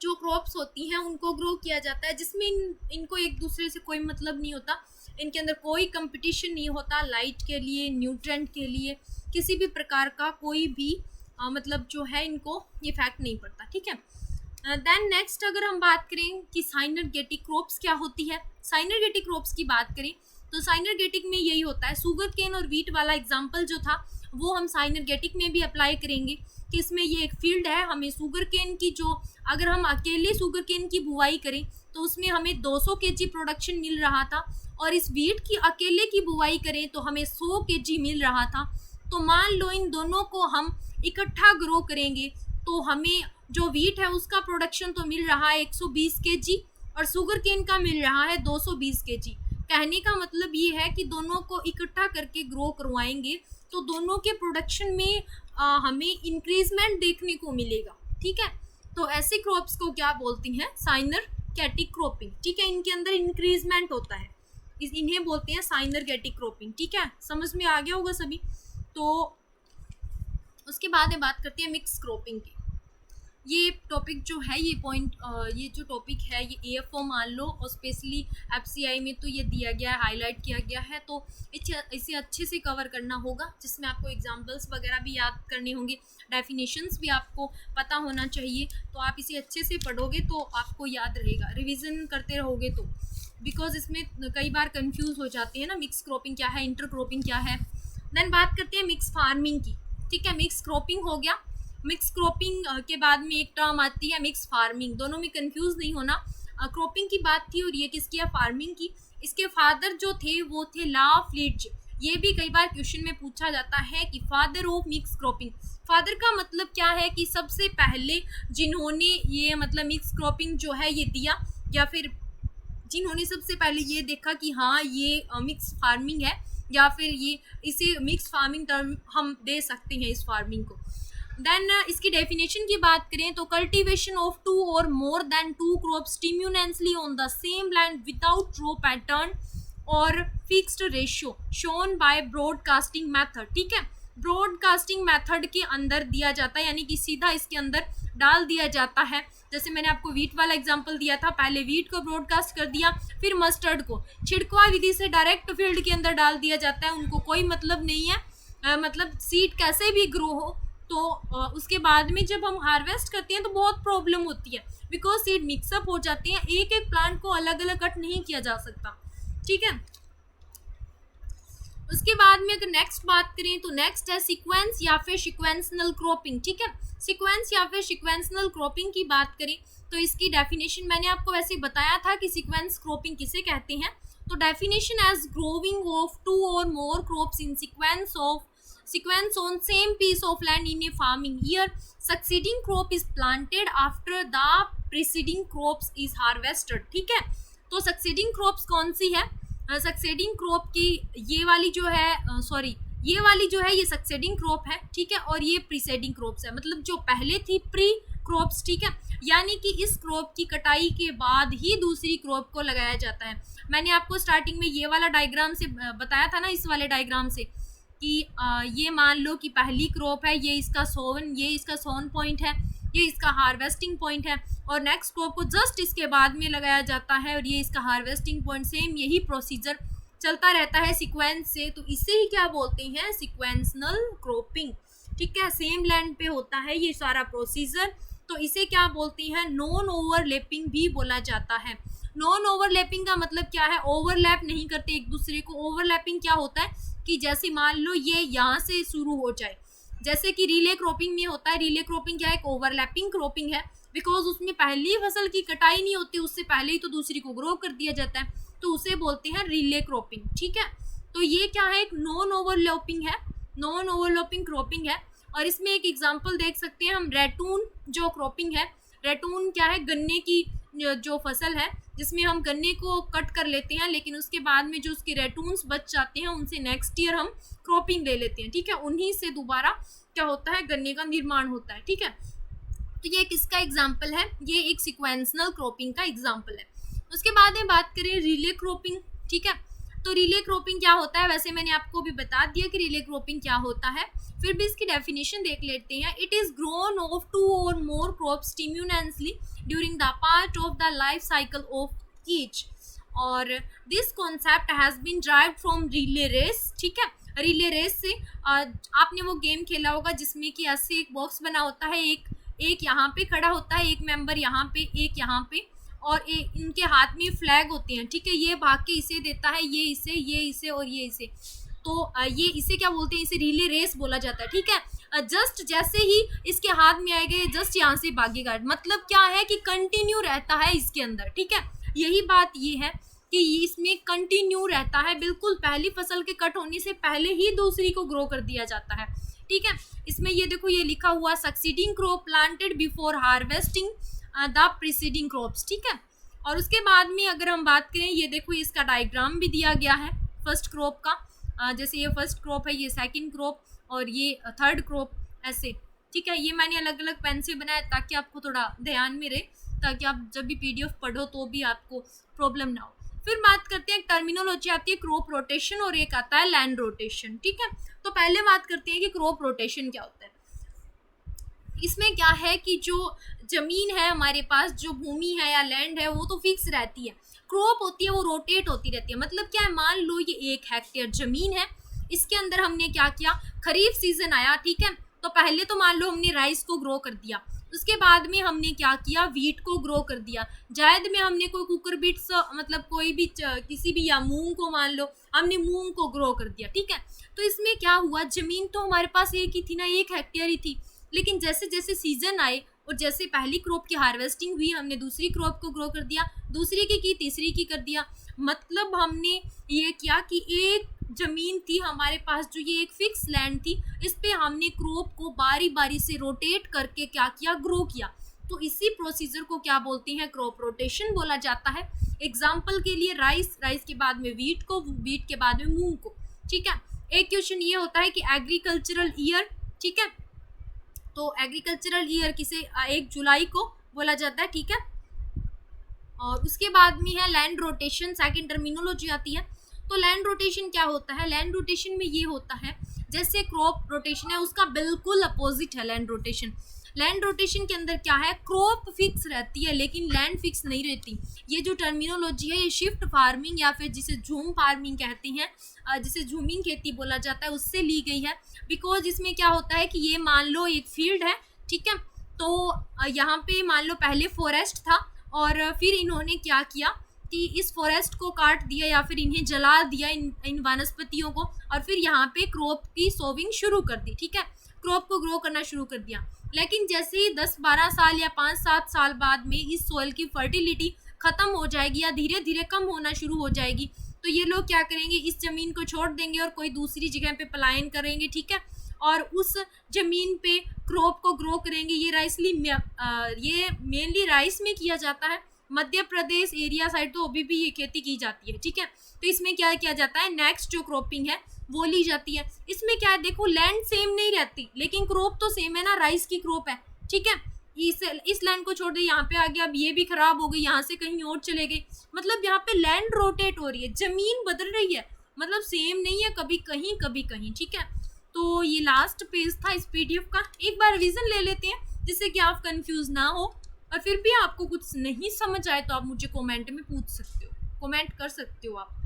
जो क्रॉप्स होती हैं उनको ग्रो किया जाता है, जिसमें इनको एक दूसरे से कोई मतलब नहीं होता, इनके अंदर कोई कंपटीशन नहीं होता, लाइट के लिए, न्यूट्रेंट के लिए, किसी भी प्रकार का कोई भी मतलब जो है इनको इफेक्ट नहीं पड़ता, ठीक है। देन नेक्स्ट अगर हम बात करें कि साइनरगेटिक क्रॉप्स क्या होती है, साइनरगेटिक क्रॉप्स की बात करें तो साइनरगेटिक में यही होता है, शुगर केन और वीट वाला एग्जांपल जो था वो हम साइनरगेटिक में भी अप्लाई करेंगे कि इसमें ये एक फील्ड है, हमें शुगर केन की जो, अगर हम अकेले शुगर केन की बुआई करें तो उसमें हमें 200 kg प्रोडक्शन मिल रहा था, और इस वीट की अकेले की बुआई करें तो हमें 100 kg मिल रहा था। तो मान लो इन दोनों को हम इकट्ठा ग्रो करेंगे तो हमें जो वीट है उसका प्रोडक्शन तो मिल रहा है 120 kg और शुगर केन का मिल रहा है 220 kg। कहने का मतलब ये है कि दोनों को इकट्ठा करके ग्रो करवाएंगे तो दोनों के प्रोडक्शन में हमें इंक्रीजमेंट देखने को मिलेगा, ठीक है। तो ऐसे क्रॉप्स को क्या बोलती हैं, साइनरगेटिक क्रॉपिंग, ठीक है, इनके अंदर इंक्रीजमेंट होता है, इन्हें बोलते हैं साइनरगेटिक क्रॉपिंग, ठीक है, समझ में आ गया होगा सभी। तो उसके बाद में बात करते हैं मिक्स क्रॉपिंग की। ये टॉपिक जो है, ये पॉइंट, ये जो टॉपिक है ये AFO मान लो और स्पेशली FCI में तो ये दिया गया है, हाईलाइट किया गया है, तो इसे अच्छे से कवर करना होगा, जिसमें आपको एग्जांपल्स वगैरह भी याद करने होंगे, डेफिनेशंस भी आपको पता होना चाहिए, तो आप इसे अच्छे से पढ़ोगे तो आपको याद रहेगा, रिवीजन करते रहोगे तो, बिकॉज इसमें कई बार कंफ्यूज हो जाते हैं ना, मिक्स क्रॉपिंग क्या है, इंटर क्रॉपिंग क्या है। देन बात करते हैं मिक्स फार्मिंग की, ठीक है, मिक्स क्रॉपिंग हो गया, मिक्स क्रॉपिंग के बाद में एक टर्म आती है मिक्स फार्मिंग, दोनों में कंफ्यूज नहीं होना, क्रॉपिंग की बात थी और ये किसकी है, फार्मिंग की। इसके फादर जो थे वो थे लाफ लीड्ज, ये भी कई बार क्वेश्चन में पूछा जाता है कि father of mix cropping, father का मतलब क्या है कि सबसे पहले जिन्होंने ये मतलब मिक्स क्रॉपिंग जो है ये दिया, या फिर जिन्होंने सबसे पहले ये देखा कि हाँ ये मिक्स फार्मिंग है, या फिर ये इसे मिक्स फार्मिंग टर्म हम दे सकते हैं इस फार्मिंग को। देन इसकी डेफिनेशन की बात करें तो कल्टीवेशन ऑफ टू और more than two crops simultaneously on the same land without row pattern और fixed ratio sown by broadcasting method, ठीक है। ब्रॉडकास्टिंग मेथड के अंदर दिया जाता है, यानी कि सीधा इसके अंदर डाल दिया जाता है। जैसे मैंने आपको वीट वाला एग्जांपल दिया था, पहले वीट को ब्रॉडकास्ट कर दिया, फिर मस्टर्ड को छिड़कवा विधि से डायरेक्ट फील्ड के अंदर डाल दिया जाता है। उनको कोई मतलब नहीं है, मतलब सीड कैसे भी ग्रो हो। तो उसके बाद में जब हम हार्वेस्ट करते हैं तो बहुत प्रॉब्लम होती है, बिकॉज सीड मिक्सअप हो जाते हैं, एक एक प्लांट को अलग अलग कट नहीं किया जा सकता, ठीक है। उसके बाद में अगर नेक्स्ट बात करें तो नेक्स्ट है सीक्वेंस या फिर सीक्वेंशनल क्रॉपिंग, ठीक है। सीक्वेंस या फिर सीक्वेंशनल क्रॉपिंग की बात करें तो इसकी डेफिनेशन मैंने आपको वैसे बताया था कि सीक्वेंस क्रॉपिंग किसे कहते हैं। तो definition as growing of two और more crops in sequence on same piece of land in a farming year, succeeding crop is planted after the preceding crops is harvested, ठीक है। तो succeeding crops कौन सी है, सक्सेडिंग क्रॉप की ये वाली जो है, ये वाली जो है ये सक्सेडिंग क्रॉप है, ठीक है। और ये प्रीसेडिंग क्रॉप्स है, मतलब जो पहले थी प्री क्रॉप्स, ठीक है। यानी कि इस क्रॉप की कटाई के बाद ही दूसरी क्रॉप को लगाया जाता है। मैंने आपको स्टार्टिंग में ये वाला डायग्राम से बताया था ना, इस वाले डायग्राम से कि ये मान लो कि पहली क्रॉप है, ये इसका सोन पॉइंट है, ये इसका हार्वेस्टिंग पॉइंट है, और नेक्स्ट क्रॉप को जस्ट इसके बाद में लगाया जाता है और ये इसका हार्वेस्टिंग पॉइंट। सेम यही प्रोसीजर चलता रहता है सीक्वेंस से, तो इसे ही क्या बोलते हैं, सीक्वेंशनल क्रॉपिंग, ठीक है। सेम लैंड पे होता है ये सारा प्रोसीजर, तो इसे क्या बोलते हैं, नॉन ओवरलैपिंग भी बोला जाता है। नॉन ओवरलैपिंग का मतलब क्या है, ओवरलैप नहीं करते एक दूसरे को। ओवरलैपिंग क्या होता है कि जैसे मान लो ये यहाँ से शुरू हो जाए, जैसे कि रिले क्रॉपिंग में होता है। रिले क्रॉपिंग क्या है, एक ओवरलैपिंग क्रॉपिंग है, बिकॉज उसमें पहली फसल की कटाई नहीं होती, उससे पहले ही तो दूसरी को ग्रो कर दिया जाता है, तो उसे बोलते हैं रिले क्रॉपिंग, ठीक है। तो ये क्या है, एक नॉन ओवरलैपिंग है, नॉन ओवरलैपिंग क्रॉपिंग है। और इसमें एक एग्जांपल देख सकते हैं हम, रेटून जो क्रॉपिंग है। रेटून क्या है, गन्ने की जो फसल है जिसमें हम गन्ने को कट कर लेते हैं, लेकिन उसके बाद में जो उसके रेटून्स बच जाते हैं उनसे नेक्स्ट ईयर हम क्रॉपिंग ले लेते हैं, ठीक है। उन्हीं से दोबारा क्या होता है, गन्ने का निर्माण होता है, ठीक है। तो ये किसका एग्जाम्पल है, ये एक सिक्वेंशनल क्रॉपिंग का एग्जाम्पल है। उसके बाद में बात करें रिले क्रॉपिंग, ठीक है। तो रिले क्रॉपिंग क्या होता है, वैसे मैंने आपको भी बता दिया कि रिले क्रॉपिंग क्या होता है, फिर भी इसकी डेफिनेशन देख लेते हैं। It is grown of two और more crops simultaneously during the part of the life cycle of each, और this concept has been derived from relay race, ठीक है। रिले रेस से आपने वो गेम खेला होगा जिसमें कि ऐसे एक बॉक्स बना होता है, एक यहाँ पे खड़ा होता है, एक मेंबर यहाँ पे, एक यहाँ पे, और इनके हाथ में फ्लैग होते हैं, ठीक है। ये भाग के इसे देता है, ये इसे और ये इसे, तो ये इसे क्या बोलते हैं, इसे रिले रेस बोला जाता है, ठीक है। जस्ट जैसे ही इसके हाथ में आएगा, जस्ट यहाँ से भागेगा, मतलब क्या है कि कंटिन्यू रहता है इसके अंदर, ठीक है। यही बात ये है कि इसमें कंटिन्यू रहता है, बिल्कुल पहली फसल के कट होने से पहले ही दूसरी को ग्रो कर दिया जाता है, ठीक है। इसमें ये देखो, ये लिखा हुआ succeeding crop planted before harvesting the preceding crops, ठीक है। और उसके बाद में अगर हम बात करें, ये देखो इसका डायग्राम भी दिया गया है फर्स्ट क्रॉप का, जैसे ये फर्स्ट क्रॉप है, ये सेकंड क्रॉप और ये थर्ड क्रॉप, ऐसे, ठीक है। ये मैंने अलग अलग पेन से बनाया ताकि आपको थोड़ा ध्यान में रहे, ताकि आप जब भी पीडीएफ पढ़ो तो भी आपको प्रॉब्लम ना हो। फिर बात करते हैं, टर्मिनोलॉजी आती है क्रॉप रोटेशन और एक आता है लैंड रोटेशन, ठीक है। तो पहले बात करते हैं कि क्रॉप रोटेशन क्या होता है। इसमें क्या है कि जो जमीन है हमारे पास, जो भूमि है या लैंड है, वो तो फिक्स रहती है। क्रॉप होती है वो रोटेट होती रहती है। मतलब क्या है, मान लो ये 1 हेक्टेयर जमीन है, इसके अंदर हमने क्या किया, खरीफ सीजन आया, ठीक है। तो पहले तो मान लो हमने राइस को ग्रो कर दिया, उसके बाद में हमने क्या किया, वीट को ग्रो कर दिया, जायद में हमने कोई कुकर बीट्स, मतलब कोई भी किसी भी, या मूंग को मान लो हमने मूंग को ग्रो कर दिया, ठीक है। तो इसमें क्या हुआ, जमीन तो हमारे पास एक ही थी ना, 1 हेक्टेयर ही थी, लेकिन जैसे जैसे सीजन आए और जैसे पहली क्रॉप की हार्वेस्टिंग हुई, हमने दूसरी क्रॉप को ग्रो कर दिया, दूसरी की तीसरी की कर दिया। मतलब हमने ये किया कि एक जमीन थी हमारे पास, जो ये एक फिक्स लैंड थी, इस पे हमने क्रॉप को बारी बारी से रोटेट करके क्या किया, ग्रो किया। तो इसी प्रोसीजर को क्या बोलते हैं, क्रॉप रोटेशन बोला जाता है। एग्जाम्पल के लिए राइस के बाद में वीट को, वीट के बाद में मूंग को, ठीक है। एक क्वेश्चन ये होता है कि एग्रीकल्चरल ईयर, ठीक है, तो एग्रीकल्चरल ईयर किसे 1 जुलाई को बोला जाता है, ठीक है। और उसके बाद में है लैंड रोटेशन, सेकंड टर्मिनोलॉजी आती है। तो लैंड रोटेशन क्या होता है, लैंड रोटेशन में ये होता है जैसे क्रॉप रोटेशन है उसका बिल्कुल अपोजिट है लैंड रोटेशन। लैंड रोटेशन के अंदर क्या है, क्रॉप फिक्स रहती है लेकिन लैंड फिक्स नहीं रहती। ये जो टर्मिनोलॉजी है ये शिफ्ट फार्मिंग या फिर जिसे झूम फार्मिंग कहते हैं, जिसे झूमिंग खेती बोला जाता है, उससे ली गई है। बिकॉज इसमें क्या होता है कि ये मान लो एक फील्ड है, ठीक है। तो यहाँ पे मान लो पहले फॉरेस्ट था और फिर इन्होंने क्या किया कि इस फॉरेस्ट को काट दिया या फिर इन्हें जला दिया, इन वनस्पतियों को, और फिर यहाँ पे क्रॉप की सोविंग शुरू कर दी, ठीक है। क्रॉप को ग्रो करना शुरू कर दिया। लेकिन जैसे ही 10-12 साल या 5-7 साल बाद में इस सोइल की फर्टिलिटी खत्म हो जाएगी या धीरे धीरे कम होना शुरू हो जाएगी, तो ये लोग क्या करेंगे, इस जमीन को छोड़ देंगे और कोई दूसरी जगह पे पलायन करेंगे, ठीक है। और उस जमीन पे क्रॉप को ग्रो करेंगे। ये मेनली राइस में किया जाता है। मध्य प्रदेश एरिया साइड तो अभी भी ये खेती की जाती है, ठीक है। तो इसमें क्या किया जाता है, नेक्स्ट जो क्रॉपिंग है वो ली जाती है। इसमें क्या है, देखो लैंड सेम नहीं रहती लेकिन क्रॉप तो सेम है ना, राइस की क्रॉप है, ठीक है। इस लैंड को छोड़ दे, यहाँ पे आ गया, अब ये भी खराब हो गई, यहाँ से कहीं और चले गई, मतलब यहाँ पे लैंड रोटेट हो रही है, जमीन बदल रही है, मतलब सेम नहीं है, कभी कहीं, ठीक है। तो ये लास्ट पेज था इस पीडीएफ का। एक बार रिवीजन ले लेते हैं जिससे कि आप कंफ्यूज ना हो, और फिर भी आपको कुछ नहीं समझ आए तो आप मुझे कमेंट में पूछ सकते हो, कमेंट कर सकते हो आप।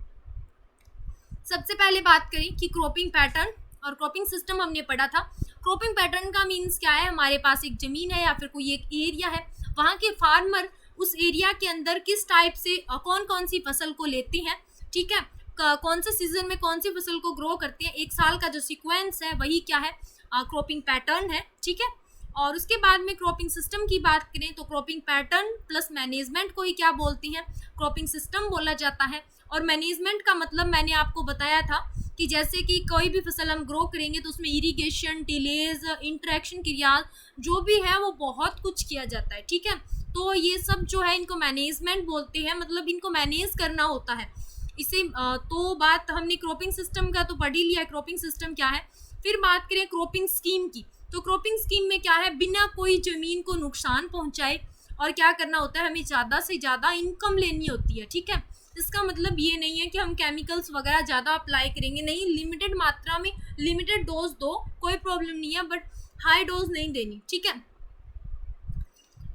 सबसे पहले बात करें कि क्रॉपिंग पैटर्न और क्रॉपिंग सिस्टम हमने पढ़ा था। क्रॉपिंग पैटर्न का मीन्स क्या है, हमारे पास एक जमीन है या फिर कोई एक एरिया है, वहाँ के फार्मर उस एरिया के अंदर किस टाइप से कौन कौन सी फसल को लेते हैं, ठीक है, कौन से सीजन में कौन सी फसल को ग्रो करते हैं, एक साल का जो सीक्वेंस है वही क्या है, क्रॉपिंग पैटर्न है, ठीक है। और उसके बाद में क्रॉपिंग सिस्टम की बात करें तो क्रॉपिंग पैटर्न प्लस मैनेजमेंट को ही क्या बोलते हैं, क्रॉपिंग सिस्टम बोला जाता है। और मैनेजमेंट का मतलब मैंने आपको बताया था कि जैसे कि कोई भी फसल हम ग्रो करेंगे तो उसमें इरिगेशन, टिलेज, इंटरेक्शन क्रिया जो भी है वो बहुत कुछ किया जाता है, ठीक है। तो ये सब जो है इनको मैनेजमेंट बोलते हैं, मतलब इनको मैनेज करना होता है इसे। तो बात हमने क्रॉपिंग सिस्टम का तो पढ़ ही लिया, क्रॉपिंग सिस्टम क्या है। फिर बात करें क्रॉपिंग स्कीम की, तो क्रॉपिंग स्कीम में क्या है, बिना कोई जमीन को नुकसान पहुंचाए और क्या करना होता है, हमें ज़्यादा से ज़्यादा इनकम लेनी होती है, ठीक है। इसका मतलब ये नहीं है कि हम केमिकल्स वगैरह ज़्यादा अप्लाई करेंगे, नहीं, लिमिटेड मात्रा में लिमिटेड डोज दो, कोई प्रॉब्लम नहीं है, बट हाई डोज नहीं देनी, ठीक है।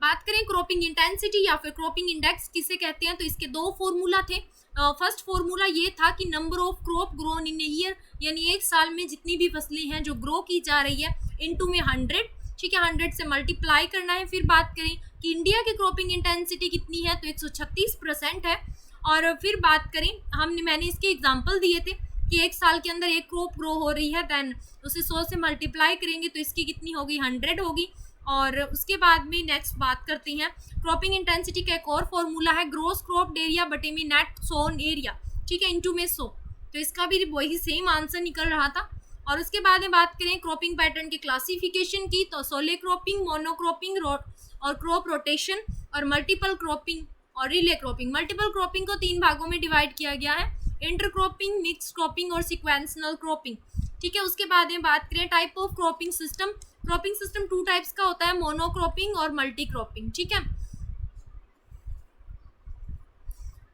बात करें क्रॉपिंग इंटेंसिटी या फिर क्रॉपिंग इंडेक्स किसे कहते हैं, तो इसके 2 फॉर्मूला थे। फर्स्ट फॉर्मूला ये था कि number of crop grown in year, यानी एक साल में जितनी भी फसलें हैं जो ग्रो की जा रही है इनटू में 100, ठीक है, 100 से मल्टीप्लाई करना है। फिर बात करें कि इंडिया की क्रॉपिंग इंटेंसिटी कितनी है, तो 136% है। और फिर बात करें, मैंने इसके एग्जाम्पल दिए थे कि एक साल के अंदर एक क्रॉप ग्रो हो रही है, देन उसे 100 से मल्टीप्लाई करेंगे तो इसकी कितनी होगी, 100 होगी। और उसके बाद में नेक्स्ट बात करते हैं क्रॉपिंग इंटेंसिटी का एक और फॉर्मूला है, ग्रोस क्रॉप एरिया बटे में नेट सोन एरिया, ठीक है, इनटू में 100। तो इसका भी वही सेम आंसर निकल रहा था। और उसके बाद में बात करें क्रॉपिंग पैटर्न के क्लासिफिकेशन की, तो सोले क्रॉपिंग, मोनोक्रॉपिंग और क्रॉप रोटेशन और मल्टीपल क्रॉपिंग और रिले क्रॉपिंग। मल्टीपल क्रॉपिंग को 3 भागों में डिवाइड किया गया है, इंटरक्रॉपिंग, मिक्स क्रॉपिंग और सिक्वेंशनल क्रॉपिंग, ठीक है। उसके बाद में बात करें type of cropping system, cropping system 2 types का होता है, मोनोक्रॉपिंग और मल्टी क्रॉपिंग, ठीक है।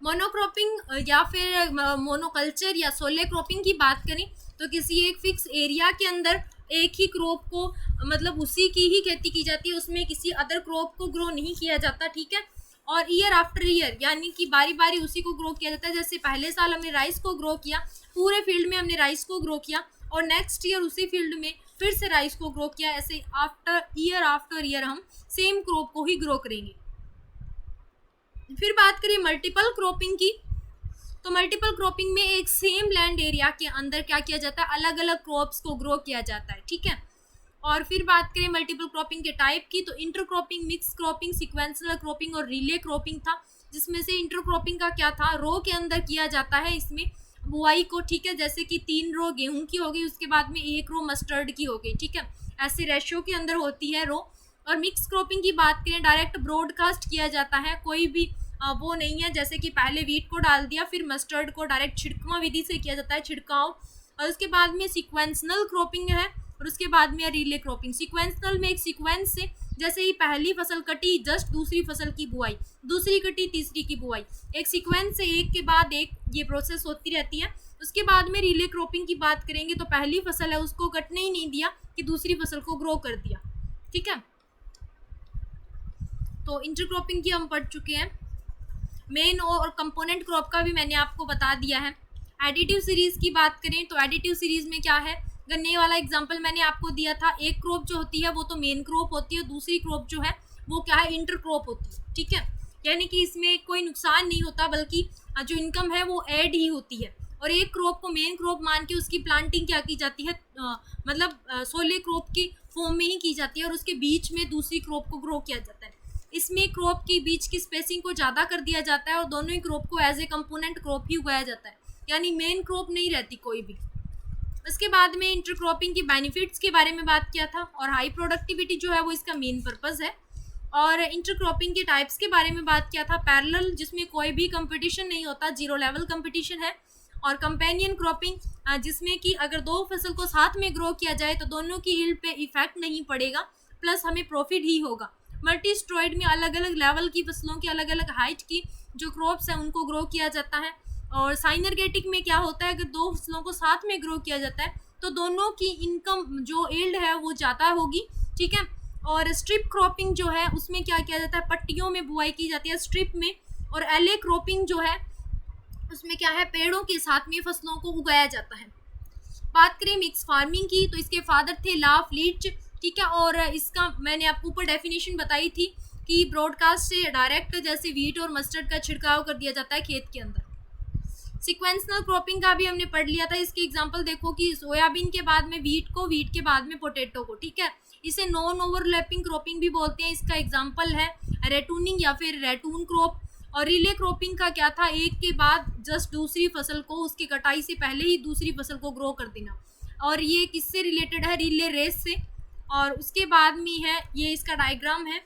मोनोक्रॉपिंग या फिर मोनोकल्चर या सोले क्रॉपिंग की बात करें तो किसी एक फिक्स एरिया के अंदर एक ही क्रॉप को, मतलब उसी की ही खेती की जाती है, उसमें किसी अदर क्रॉप को ग्रो नहीं किया जाता, ठीक है। और ईयर आफ्टर ईयर यानी कि बारी बारी उसी को ग्रो किया जाता है। जैसे पहले साल हमने राइस को ग्रो किया, पूरे फील्ड में हमने राइस को ग्रो किया, और नेक्स्ट ईयर उसी फील्ड में फिर से राइस को ग्रो किया, ऐसे आफ्टर ईयर हम सेम क्रॉप को ही ग्रो करेंगे। फिर बात करें मल्टीपल क्रॉपिंग की, तो मल्टीपल क्रॉपिंग में एक सेम लैंड एरिया के अंदर क्या किया जाता है, अलग अलग क्रॉप्स को ग्रो किया जाता है, ठीक है। और फिर बात करें मल्टीपल क्रॉपिंग के टाइप की, तो इंटरक्रॉपिंग, मिक्स क्रॉपिंग, सिक्वेंशनल क्रॉपिंग और रिले क्रॉपिंग था, जिसमें से इंटरक्रॉपिंग का क्या था, रो के अंदर किया जाता है इसमें बुआई को, ठीक है। जैसे कि 3 रो गेहूं की हो गई, उसके बाद में 1 रो मस्टर्ड की हो गई, ठीक है, ऐसे रेशियो के अंदर होती है रो। और मिक्स क्रॉपिंग की बात करें, डायरेक्ट ब्रॉडकास्ट किया जाता है, कोई भी वो नहीं है जैसे कि पहले वीट को डाल दिया फिर मस्टर्ड को डायरेक्ट छिड़कवा विधि से किया जाता है, छिड़काव। और उसके बाद में सिक्वेंशनल क्रॉपिंग है, और उसके बाद में है रिले क्रॉपिंग। सिक्वेंशनल में एक सीक्वेंस से जैसे ही पहली फसल कटी जस्ट दूसरी फसल की बुआई, दूसरी कटी तीसरी की बुआई, एक सीक्वेंस से एक के बाद एक ये प्रोसेस होती रहती है। उसके बाद में रिले क्रॉपिंग की बात करेंगे तो पहली फसल है उसको कटने ही नहीं दिया कि दूसरी फसल को ग्रो कर दिया, ठीक है। तो इंटरक्रॉपिंग की हम पढ़ चुके हैं। मेन और कंपोनेंट क्रॉप का भी मैंने आपको बता दिया है। एडिटिव सीरीज की बात करें तो एडिटिव सीरीज में क्या है, गन्ने वाला एग्जांपल मैंने आपको दिया था। एक क्रॉप जो होती है वो तो मेन क्रॉप होती है, दूसरी क्रॉप जो है वो क्या है, इंटर क्रॉप होती है, ठीक है। यानी कि इसमें कोई नुकसान नहीं होता बल्कि जो इनकम है वो ऐड ही होती है। और एक क्रॉप को मेन क्रॉप मान के उसकी प्लांटिंग क्या की जाती है, मतलब सोले क्रॉप की फॉर्म में ही की जाती है और उसके बीच में दूसरी क्रॉप को ग्रो किया जाता है। इसमें क्रॉप के बीच की स्पेसिंग को ज़्यादा कर दिया जाता है और दोनों ही क्रॉप को एज ए कंपोनेंट क्रॉप ही उगाया जाता है, यानी मेन क्रॉप नहीं रहती कोई भी। इसके बाद में इंटरक्रॉपिंग की बेनिफिट्स के बारे में बात किया था और हाई प्रोडक्टिविटी जो है वो इसका मेन पर्पस है। और इंटरक्रॉपिंग के टाइप्स के बारे में बात किया था। पैरेलल जिसमें कोई भी कंपटीशन नहीं होता, जीरो लेवल कंपटीशन है। और कंपेनियन क्रॉपिंग जिसमें कि अगर दो फसल को साथ में ग्रो किया जाए तो दोनों की यील्ड पे इफेक्ट नहीं पड़ेगा, प्लस हमें प्रॉफिट ही होगा। मल्टी स्टेरॉइड में अलग अलग लेवल की फसलों की अलग अलग हाइट की जो क्रॉप्स हैं उनको ग्रो किया जाता है। और साइनर्गेटिक में क्या होता है, अगर दो फसलों को साथ में ग्रो किया जाता है तो दोनों की इनकम जो यील्ड है वो ज़्यादा होगी, ठीक है। और स्ट्रिप क्रॉपिंग जो है उसमें क्या किया जाता है, पट्टियों में बुआई की जाती है स्ट्रिप में। और एले क्रॉपिंग जो है उसमें क्या है, पेड़ों के साथ में फसलों को उगाया जाता है। बात करें मिक्स फार्मिंग की तो इसके फादर थे लाफ लीच, ठीक है। और इसका मैंने आपको ऊपर डेफिनेशन बताई थी कि ब्रॉडकास्ट से डायरेक्ट जैसे वीट और मस्टर्ड का छिड़काव कर दिया जाता है खेत के अंदर। सिक्वेंशनल क्रॉपिंग का भी हमने पढ़ लिया था। इसके एग्जांपल देखो कि सोयाबीन के बाद में वीट को, वीट के बाद में पोटैटो को, ठीक है। इसे नॉन ओवरलैपिंग क्रॉपिंग भी बोलते हैं। इसका एग्जांपल है रेटूनिंग या फिर रेटून क्रॉप। और रिले क्रॉपिंग का क्या था, एक के बाद जस्ट दूसरी फसल को उसकी कटाई से पहले ही दूसरी फसल को ग्रो कर देना। और ये किससे रिलेटेड है, रिले रेस से। और उसके बाद में है ये इसका डायग्राम है।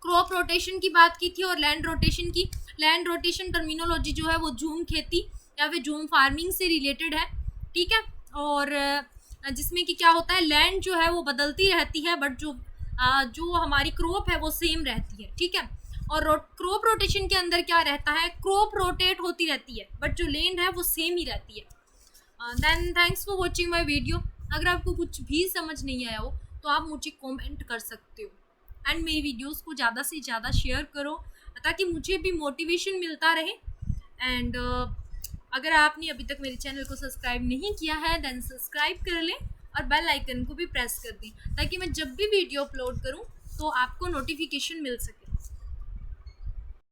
क्रॉप रोटेशन की बात की थी और लैंड रोटेशन की। लैंड रोटेशन टर्मिनोलॉजी जो है वो झूम खेती या फिर झूम फार्मिंग से रिलेटेड है, ठीक है। और जिसमें कि क्या होता है, लैंड जो है वो बदलती रहती है बट जो हमारी क्रॉप है वो सेम रहती है, ठीक है। और क्रॉप रोटेशन के अंदर क्या रहता है, क्रॉप रोटेट होती रहती है बट जो लैंड है वो सेम ही रहती है। Then thanks for watching my video. अगर आपको कुछ भी समझ नहीं आया हो तो आप मुझे कमेंट कर सकते हो एंड मेरी वीडियोस को ज़्यादा से ज़्यादा शेयर करो ताकि मुझे भी मोटिवेशन मिलता रहे। एंड अगर आपने अभी तक मेरे चैनल को सब्सक्राइब नहीं किया है देन सब्सक्राइब कर लें और बेल आइकन को भी प्रेस कर दें ताकि मैं जब भी वीडियो अपलोड करूं तो आपको नोटिफिकेशन मिल सके।